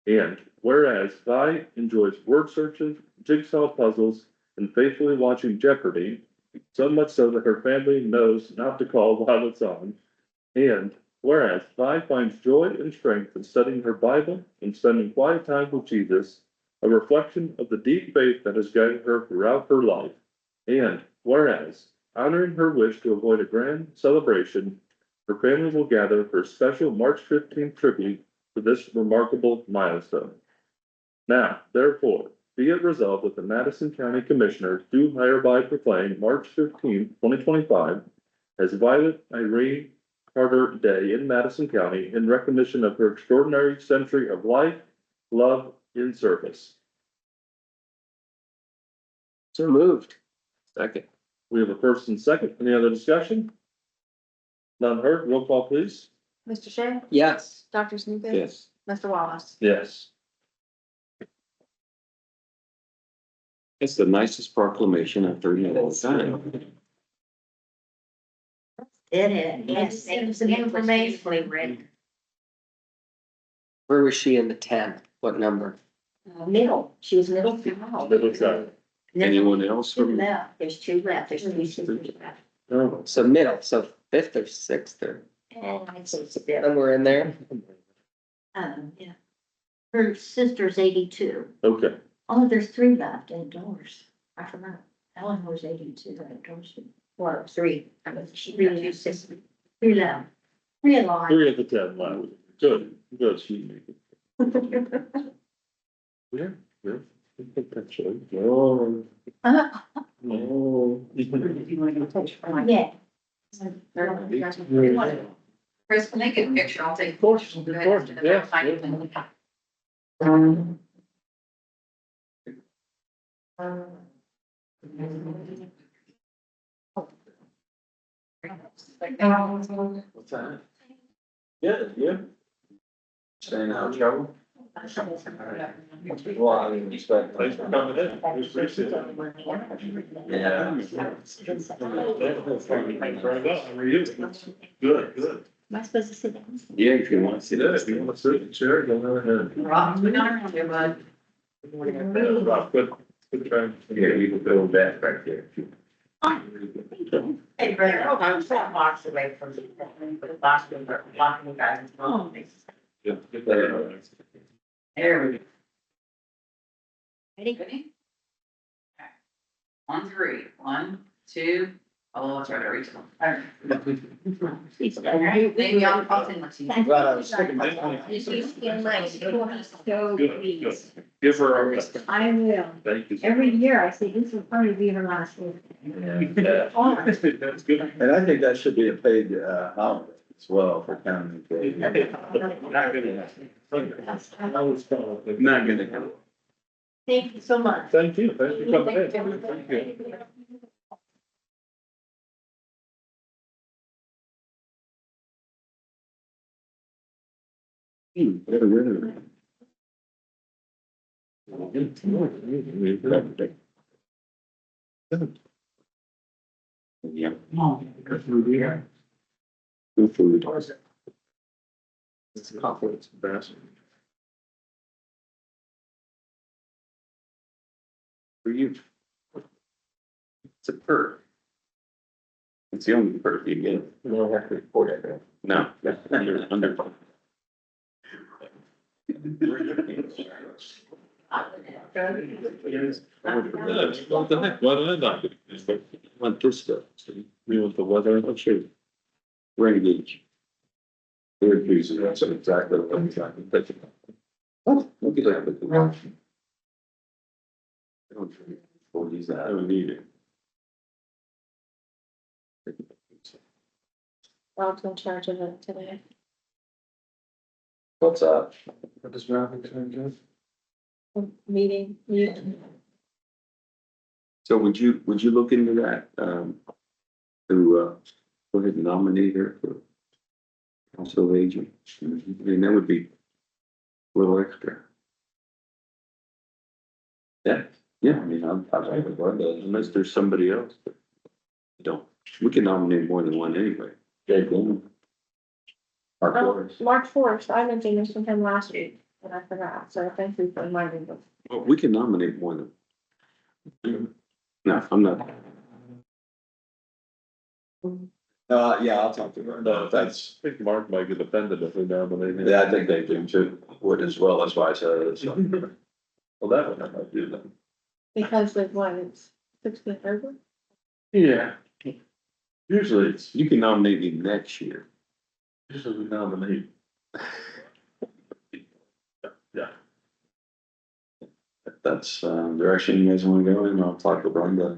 Speaker 2: And whereas Vi enjoys word searches, jigsaw puzzles, and faithfully watching Jeopardy, so much so that her family knows not to call while it's on. And whereas Vi finds joy and strength in studying her Bible and spending quiet time with Jesus, a reflection of the deep faith that has guided her throughout her life. And whereas, honoring her wish to avoid a grand celebration, her family will gather for a special March 15th tribute to this remarkable milestone. Now, therefore, be it resolved that the Madison County Commissioners do hereby proclaim March 15th, 2025 as Violet Irene Carter Day in Madison County in recognition of her extraordinary century of life, love, and service.
Speaker 4: So moved.
Speaker 8: Second.
Speaker 2: We have a first and second. Any other discussion? None heard. Roll call, please.
Speaker 1: Mr. Shea?
Speaker 4: Yes.
Speaker 1: Dr. Sneakus?
Speaker 8: Yes.
Speaker 1: Mr. Wallace?
Speaker 2: Yes.
Speaker 8: It's the nicest proclamation I've heard in a long time.
Speaker 13: It is, yes, it's an information written.
Speaker 4: Where was she in the 10? What number?
Speaker 13: Middle, she was middle through.
Speaker 2: Middle child.
Speaker 8: Anyone else
Speaker 13: Two
Speaker 8: from?
Speaker 13: left, there's 2 left, there's 3 sisters left.
Speaker 2: No.
Speaker 4: So middle, so 5th or 6th or
Speaker 13: And I'd say it's a bit,
Speaker 4: somewhere in there.
Speaker 13: yeah. Her sister's 82.
Speaker 2: Okay.
Speaker 13: Oh, there's 3 left indoors. I forgot. Eleanor's 82 indoors. Or 3. I mean, she got 2 sisters. 3 left. 3 alive.
Speaker 2: 3 of the 10 left. Good, good. Yeah, yeah. Potentially. No. No.
Speaker 13: Yeah. Chris, can I get a picture? I'll take.
Speaker 2: Of course, of course, yeah.
Speaker 12: What's that? Yeah, yeah. Staying out of trouble? Well, I didn't expect.
Speaker 2: Thanks for coming in. We appreciate it.
Speaker 12: Yeah.
Speaker 2: How are you? Good, good.
Speaker 13: Am I supposed to sit down?
Speaker 8: Yeah, if you want to see
Speaker 2: Yeah,
Speaker 8: that.
Speaker 2: if you want to sit in the chair, go ahead.
Speaker 13: Rob, we're not around here, bud.
Speaker 2: Rob, good trying.
Speaker 12: Yeah, you can build that back there.
Speaker 13: Hey, Brad, I'm 4 blocks away from the Boston, blocking you guys.
Speaker 2: Get that.
Speaker 13: There we go. Ready? Okay. 1, 3. 1, 2. Oh, that's right, I reached them. All right. Maybe I'll send it to you.
Speaker 5: Glad I was sticking my tongue out.
Speaker 2: Good, good. Give her our best.
Speaker 15: I will.
Speaker 2: Thank you.
Speaker 15: Every year I say this will probably be her last year.
Speaker 2: That's good.
Speaker 6: And I think that should be a paid, holiday as well for county employees.
Speaker 2: Not gonna happen. I was told.
Speaker 6: Not gonna happen.
Speaker 15: Thank you so much.
Speaker 2: Thank you, thanks for coming in. Thank you.
Speaker 8: Never rid of it. Yeah. Good food.
Speaker 2: It's confidence, best.
Speaker 8: For you. It's a perk. It's the only perk you get.
Speaker 2: You don't have to report it.
Speaker 8: No, under.
Speaker 2: What the heck, why did I not?
Speaker 8: Want this stuff, see?
Speaker 2: You want the weather?
Speaker 8: I'm sure. Rain gauge. Third reason, that's exactly what I'm trying to think about. Oh, look at that. I don't use that, I don't need it.
Speaker 1: Rob's in charge of it today.
Speaker 8: What's up?
Speaker 2: What does traffic change?
Speaker 1: Meeting.
Speaker 8: So would you look into that, to, go ahead and nominate her for council agent? I mean, that would be a little extra. Yeah, yeah, I mean, I'm like with Brenda, unless there's somebody else, but don't, we can nominate more than one anyway. Yeah, go. Mark Forrest.
Speaker 1: Mark Forrest, I mentioned this from him last week, and I forgot, so thank you for reminding me.
Speaker 8: Well, we can nominate more than. No, I'm not.
Speaker 6: Yeah, I'll talk to her.
Speaker 2: No, I think Mark might get offended if we nominate him.
Speaker 6: Yeah, I think they do too, would as well, that's why I said it, so.
Speaker 2: Well, that one I might do then.
Speaker 1: Because of what, it's 16th over?
Speaker 2: Yeah. Usually it's,
Speaker 8: You can nominate me next year.
Speaker 2: usually we nominate. Yeah.
Speaker 8: If that's, direction you guys wanna go in, I'll talk to Brenda.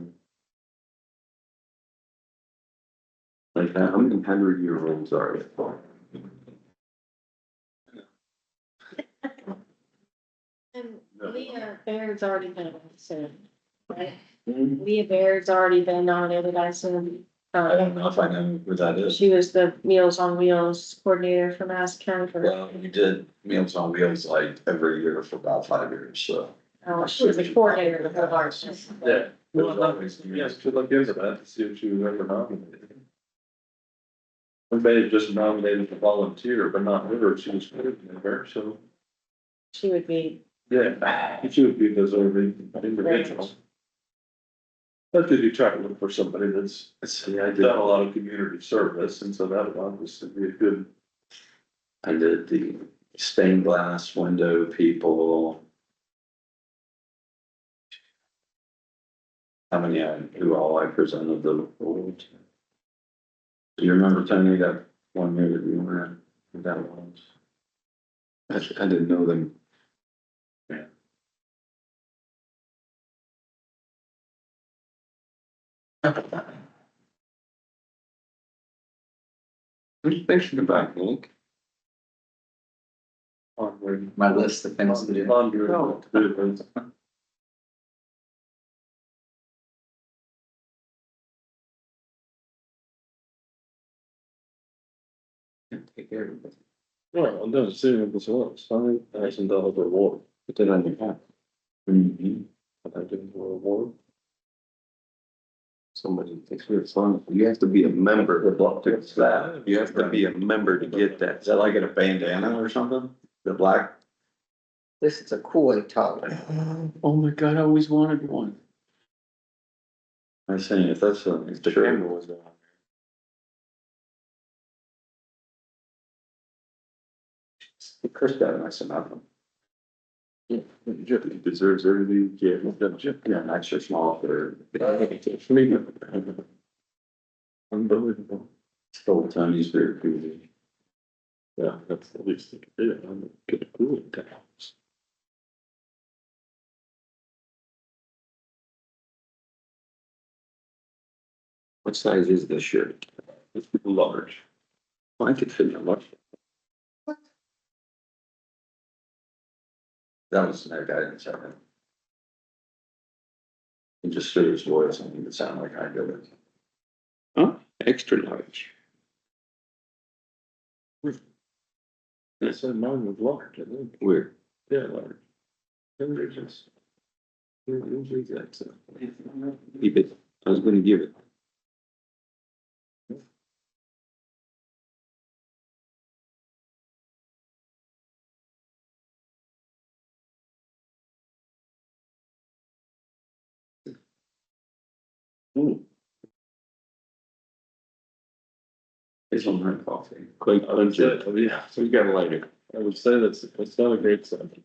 Speaker 8: Like, how many 100-year-olds are there?
Speaker 1: And Leah Baird's already been soon, right?
Speaker 8: Hmm?
Speaker 1: Leah Baird's already been nominated, I assume.
Speaker 6: I don't know if I know who that is.
Speaker 1: She was the Meals on Wheels coordinator for Madison County for,
Speaker 6: Well, we did Meals on Wheels like every year for about 5 years, so.
Speaker 1: she was the coordinator of the whole arts.
Speaker 2: Yeah.
Speaker 6: There's always-
Speaker 2: Yes, should look into that to see if she was ever nominated. We may have just nominated the volunteer, but not her, she was put in there, so,
Speaker 1: She would be,
Speaker 2: yeah, she would be deserving individual. But did you try to look for somebody that's
Speaker 8: See, I
Speaker 2: done
Speaker 8: did,
Speaker 2: a lot of community service, and so that would obviously be a good.
Speaker 8: I did the stained glass window people. How many, who all I presented the award. Do you remember Tony, that one year that we were in, who that was? I didn't know them. Yeah. What are you thinking about, Nick?
Speaker 2: Onward.
Speaker 5: My list of things to do.
Speaker 2: Onward.
Speaker 8: Take care of it.
Speaker 2: Well, it doesn't seem like this was, $5,000 reward.
Speaker 8: Put that on your hat.
Speaker 2: Mm-hmm. I didn't reward.
Speaker 8: Somebody takes your fun. You have to be a member to that. You have to be a member to get that.
Speaker 6: Is that like in a bandana or something? The black?
Speaker 4: This is a cooling tower.
Speaker 8: Oh my God, I always wanted one. I was saying, if that's a, if the camera was on. Chris got a nice amount of them. Jeff deserves everything, yeah, nice or small for. Unbelievable. Stole Tony's beer, too.
Speaker 2: Yeah, that's the least they could do, I'm gonna cool it down.
Speaker 8: What size is this shirt?
Speaker 2: It's large.
Speaker 8: Well, I could fit in a large.
Speaker 6: That was no guidance, I think. He just threw his voice and he would sound like I did it.
Speaker 8: Huh? Extra large.
Speaker 2: I said mine was large, I think.
Speaker 8: Weird.
Speaker 2: Yeah, large.
Speaker 8: And they're just. Usually that's, keep it, I was gonna give it. Ooh. It's on my coffee. Quite
Speaker 2: I would say,
Speaker 8: pungent.
Speaker 2: yeah,
Speaker 8: So you gotta light it.
Speaker 2: I would say it's not a great scent.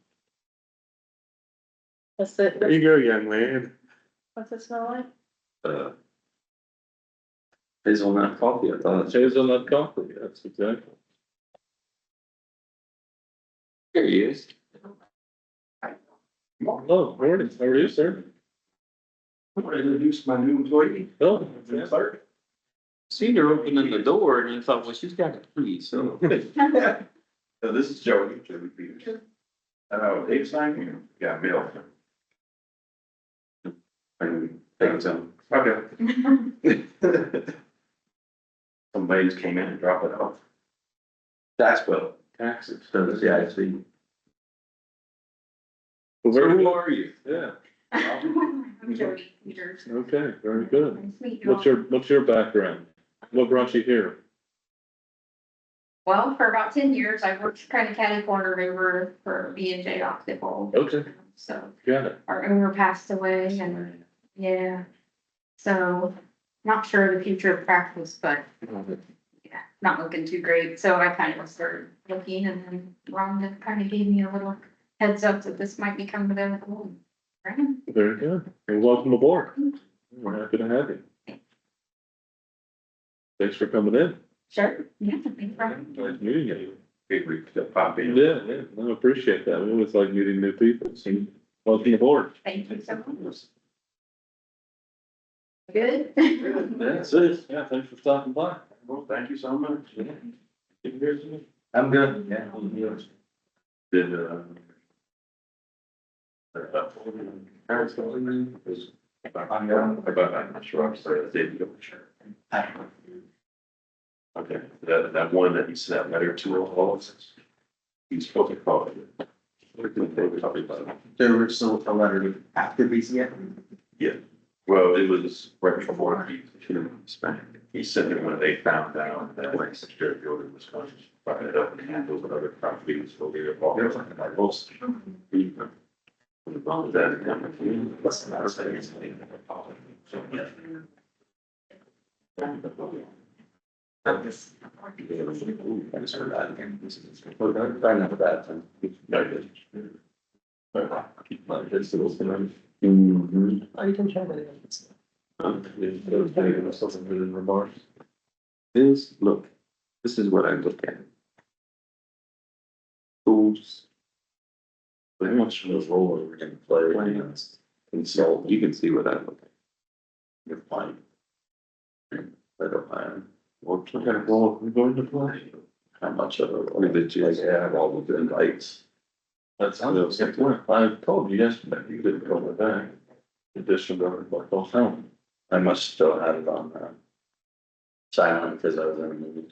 Speaker 1: what's it,
Speaker 8: There you go, young man.
Speaker 1: what's it smell like?
Speaker 8: Uh. Hazelnut coffee, I thought.
Speaker 2: Hazelnut coffee, that's exactly.
Speaker 8: There he is.
Speaker 2: Hello, morning, how are you, sir?
Speaker 9: I'm going to introduce my new employee.
Speaker 2: Oh,
Speaker 8: Seen her opening the door and I thought, well, she's got a key, so.
Speaker 6: So this is Joey Peters. Dave's not here. Yeah, Bill. And thanks, okay. Some ladies came in and dropped it off. Tax bill, taxes, so yeah, I see.
Speaker 2: Well,
Speaker 8: So
Speaker 2: very
Speaker 8: who
Speaker 2: good.
Speaker 8: are you?
Speaker 2: Yeah,
Speaker 15: I'm Jody Peters.
Speaker 2: okay, very good.
Speaker 15: Nice to meet you all.
Speaker 2: What's your background? What brought you here?
Speaker 15: Well, for about 10 years, I worked kind of catty corner over for B&J Optical.
Speaker 2: Okay,
Speaker 15: So
Speaker 2: got it.
Speaker 15: our owner passed away and, yeah. So not sure of the future of practice, but yeah, not looking too great. So I kind of started looking and then Rhonda kind of gave me a little heads up that this might become available. Right.
Speaker 2: Very good. And welcome aboard. We're happy to have you. Thanks for coming in.
Speaker 15: Sure. Yeah, thanks for having me.
Speaker 2: Nice meeting you.
Speaker 6: We could pop in.
Speaker 2: Yeah, I appreciate that. We always like meeting new people. So welcome aboard.
Speaker 15: Thank you so much. Good.
Speaker 2: That's it. Yeah, thanks for stopping by.
Speaker 6: Well, thank you so much.
Speaker 2: Yeah. Good to hear from you.
Speaker 6: I'm good, yeah. Did, I'm sure I'm sorry, David, I'm sure. Okay, that one that you sent that letter to all of us, he's supposed to call it.
Speaker 5: There was still a letter after BCF.
Speaker 6: Yeah, well, it was right before he sent it when they found out that like security building was going to fire it up and handle what other properties will be involved. And I most. What's the matter? So, yeah. I just heard that again. I never that time. No, I didn't. Keep my distance.
Speaker 4: Oh, you can try that.
Speaker 2: Something written remarks.
Speaker 8: Look, this is what I look at. Schools.
Speaker 6: How much of a role are we gonna play in this?
Speaker 8: Consult, you can see what I look at.
Speaker 6: You're fine. I don't mind.
Speaker 2: What kind of role are we going to play?
Speaker 6: How much of a role?
Speaker 8: Religious.
Speaker 6: Like, have all the good lights.
Speaker 2: That's, I told you yesterday, you didn't call me back. Addition to what goes on.
Speaker 6: I must still have it on, silent because I was in a movie.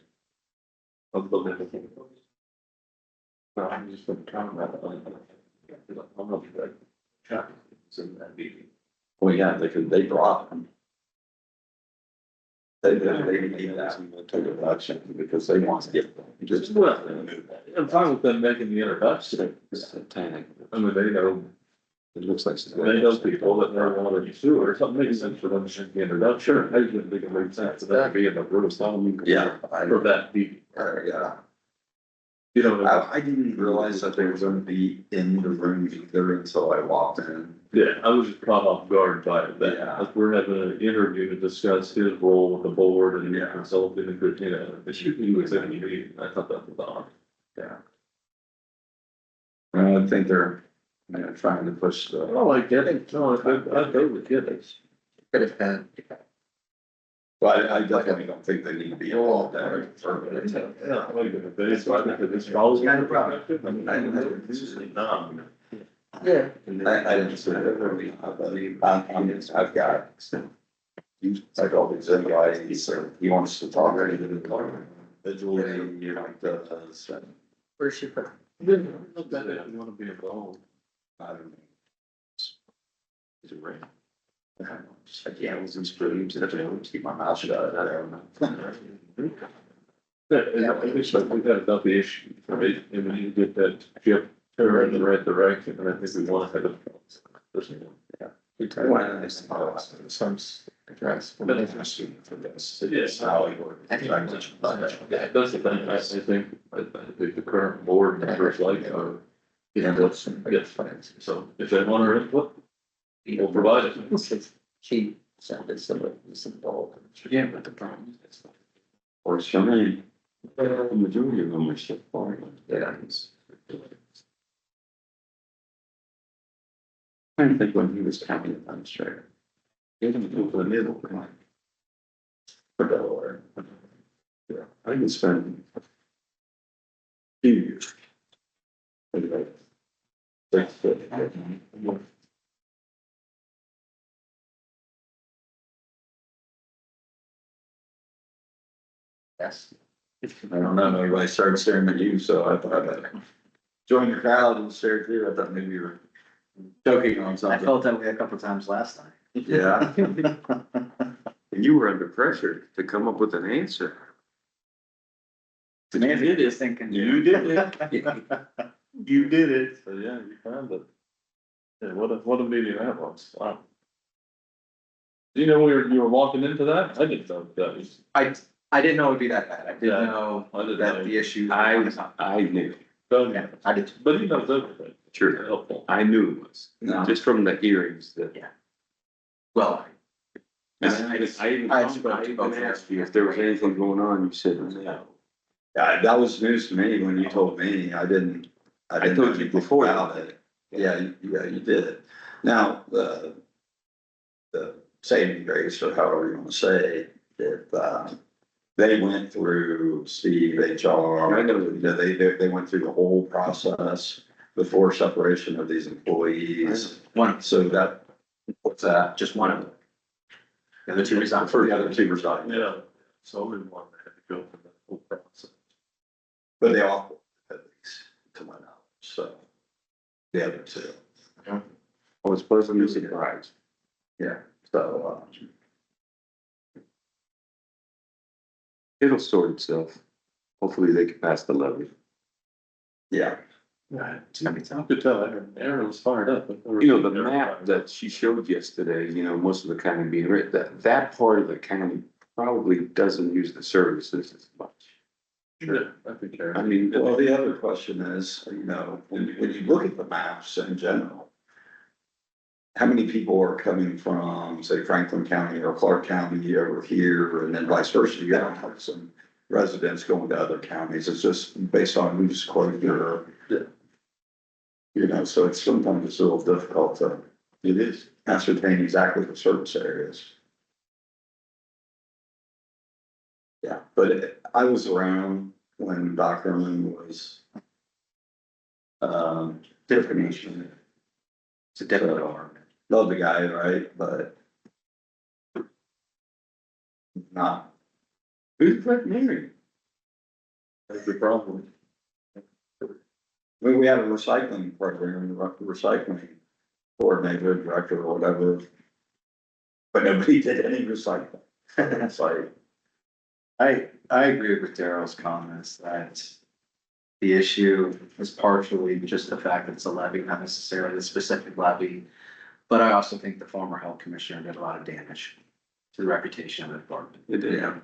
Speaker 2: Of the living. No, I'm just gonna talk about it. I'm not like, yeah, it's in that meeting.
Speaker 6: Well, yeah, they dropped them. They need that to the election because they want to get. Just.
Speaker 2: Well, I'm fine with them making the introduction.
Speaker 8: Satanic.
Speaker 2: I mean, they know,
Speaker 8: It looks like.
Speaker 2: they know people that know water and sewer, or something makes sense for them to make the introduction. Sure. I didn't think it made sense for them to be in the room.
Speaker 6: Yeah. I
Speaker 2: For that meeting.
Speaker 6: yeah.
Speaker 2: You know,
Speaker 6: I didn't realize that they were gonna be in the room either until I walked in.
Speaker 2: yeah, I was just caught off guard by that.
Speaker 6: Yeah.
Speaker 2: As we're having an interview to discuss his role with the board and
Speaker 6: Yeah.
Speaker 2: consulting and, you know, he was in the meeting. I thought that was odd.
Speaker 6: Yeah. I think they're, trying to push the.
Speaker 2: Oh, I get it. No, I totally get it.
Speaker 4: Could have had.
Speaker 6: But I definitely don't think they need to be involved there.
Speaker 2: Yeah, like, it's why I think it's probably.
Speaker 6: Kind of problem.
Speaker 4: Yeah.
Speaker 6: I didn't say that, I've got. Like all these guys, he wants to talk individually, you know, does,
Speaker 4: Where's she from?
Speaker 2: Look at it, you wanna be involved.
Speaker 6: I don't know. Is it rain? Just like, yeah, it was in streams, and I keep my mouth shut, I don't know.
Speaker 2: Yeah, and I think like we've had enough issues, right? And we need to get that ship turned in the right direction, and I think we want to have it.
Speaker 6: Yeah. Some address for this. It's how it works.
Speaker 2: Yeah, that's the thing, I think the current board members like are, you know, yes, so if they want our input, we'll provide it.
Speaker 4: She
Speaker 8: Sounded somewhat simple. Yeah, but the problem is, or some, the majority of them are so far. Yeah. I think when he was counting on the straight. He didn't go for the middle, come on. For Delaware. Yeah, I can spend. Few years. Anyway. That's it.
Speaker 3: Yes. I don't know, everybody started staring at you, so I thought I'd join the crowd and stare too. I thought maybe you were joking on
Speaker 5: I
Speaker 3: something.
Speaker 5: felt that way a couple times last time.
Speaker 3: Yeah.
Speaker 8: You were under pressure to come up with an answer.
Speaker 5: It's amazing, just thinking.
Speaker 2: You did it. You did it. So yeah, you found it. Yeah, what a meeting that was. Wow. Do you know you were walking into that? I didn't know that was.
Speaker 5: I didn't know it'd be that bad. I didn't
Speaker 2: Yeah,
Speaker 5: know
Speaker 2: I didn't
Speaker 5: that
Speaker 2: know.
Speaker 5: the issue.
Speaker 8: I knew.
Speaker 5: Yeah, I did.
Speaker 2: But he knows everything.
Speaker 8: Sure.
Speaker 2: Helpful.
Speaker 8: I knew it was,
Speaker 3: No.
Speaker 8: just from the hearings that.
Speaker 5: Yeah. Well,
Speaker 8: And I even asked you if there was anything going on, you said no.
Speaker 6: Yeah, that was news to me when you told me. I didn't
Speaker 8: I
Speaker 6: know
Speaker 8: told you
Speaker 6: anything
Speaker 8: before.
Speaker 6: about it. Yeah, you did. Now, the saving grace, or however you want to say, if, they went through Steve, HR,
Speaker 8: I know.
Speaker 6: you know, they went through the whole process before separation of these employees.
Speaker 5: one,
Speaker 6: So that, what's that?
Speaker 5: just one of them. The other two
Speaker 6: The
Speaker 5: resigned.
Speaker 6: first, the other two resigned.
Speaker 2: Yeah. So we want to have to go through the whole process.
Speaker 6: But they all, at least, to my knowledge, so. The other two,
Speaker 8: I was pleasantly surprised.
Speaker 6: yeah, so,
Speaker 8: It'll sort itself. Hopefully they can pass the levy.
Speaker 6: yeah.
Speaker 2: Right. I could tell Aaron was fired up.
Speaker 8: You know, the map that she showed yesterday, you know, most of the county being written, that part of the county probably doesn't use the services as much.
Speaker 2: Yeah, I think
Speaker 8: I
Speaker 2: Aaron.
Speaker 8: mean,
Speaker 6: Well, the other question is, you know, when you look at the maps in general, how many people are coming from, say, Franklin County or Clark County over here, and then vice versa? You don't have some residents going to other counties. It's just based on who's closer. You know, so it's sometimes it's a little difficult to
Speaker 2: It is.
Speaker 6: ascertain exactly the service areas. Yeah, but I was around when Doc Herman was definition.
Speaker 5: It's a different arm.
Speaker 6: Love the guy, right, but not,
Speaker 8: who's Brett Mary?
Speaker 2: That's the problem.
Speaker 6: I mean, we had a recycling program, recycling coordinator, director, or whatever. But nobody did any recycling. It's like,
Speaker 5: I agree with Daryl's comments that the issue is partially just the fact that it's a levy, not necessarily the specific levy. But I also think the former health commissioner did a lot of damage to the reputation of the department.
Speaker 8: It did.
Speaker 6: yeah,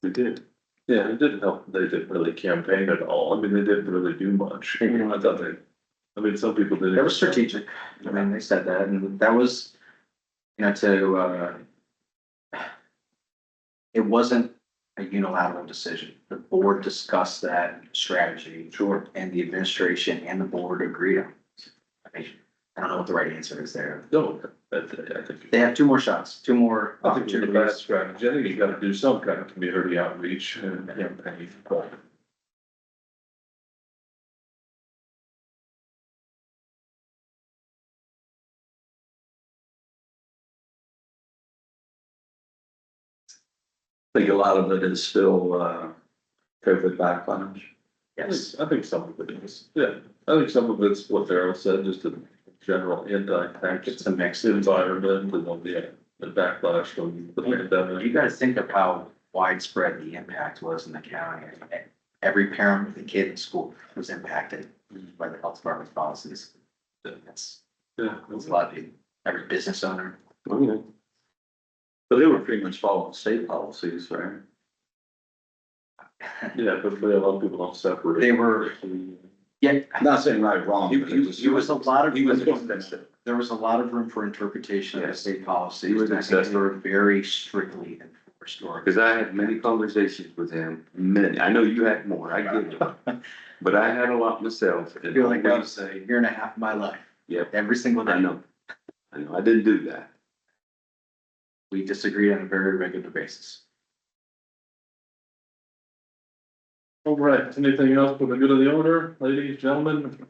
Speaker 8: It did.
Speaker 2: Yeah, it didn't help. They didn't really campaign at all. I mean, they didn't really do much. I thought some people did.
Speaker 5: It was strategic. I mean, they said that, and that was, you know, it wasn't a unilateral decision. The board discussed that strategy.
Speaker 2: Sure.
Speaker 5: And the administration and the board agreed on it. I mean, I don't know what the right answer is there.
Speaker 2: No, I think.
Speaker 5: They have two more shots, two more
Speaker 2: I think it's a bad
Speaker 5: opportunities.
Speaker 2: strategy. I think you gotta do some kind of community outreach and campaign.
Speaker 6: I think a lot of it is still, COVID backlash.
Speaker 5: Yes.
Speaker 2: I think some of it is, yeah. I think some of it's what Darryl said, just a general anti-tax.
Speaker 5: It's a mix.
Speaker 2: Environment and then the backlash from the pandemic.
Speaker 5: You guys think of how widespread the impact was in the county. Every parent with a kid in school was impacted by the health department's policies. That's a lot of people. Every business owner.
Speaker 8: Okay.
Speaker 6: But they were pretty much following state policies, right?
Speaker 2: Yeah, but a lot of people don't separate.
Speaker 5: They were, yeah,
Speaker 6: Not saying right or wrong. but it
Speaker 5: it was a lot of.
Speaker 6: He was expensive.
Speaker 5: there was a lot of room for interpretation of the state policies.
Speaker 8: He was
Speaker 5: and I think
Speaker 8: accessible.
Speaker 5: they were very strictly enforced. Or
Speaker 8: Cause I had many conversations with him, many, I know you had more, I get it. But I had a lot myself.
Speaker 5: I
Speaker 8: and
Speaker 5: feel like that
Speaker 8: always-
Speaker 5: was a year and a half of my life.
Speaker 8: Yep.
Speaker 5: Every single
Speaker 8: I
Speaker 5: day.
Speaker 8: know, I didn't do that.
Speaker 5: We disagreed on a very regular basis.
Speaker 2: All right, anything else for the good of the order, ladies, gentlemen?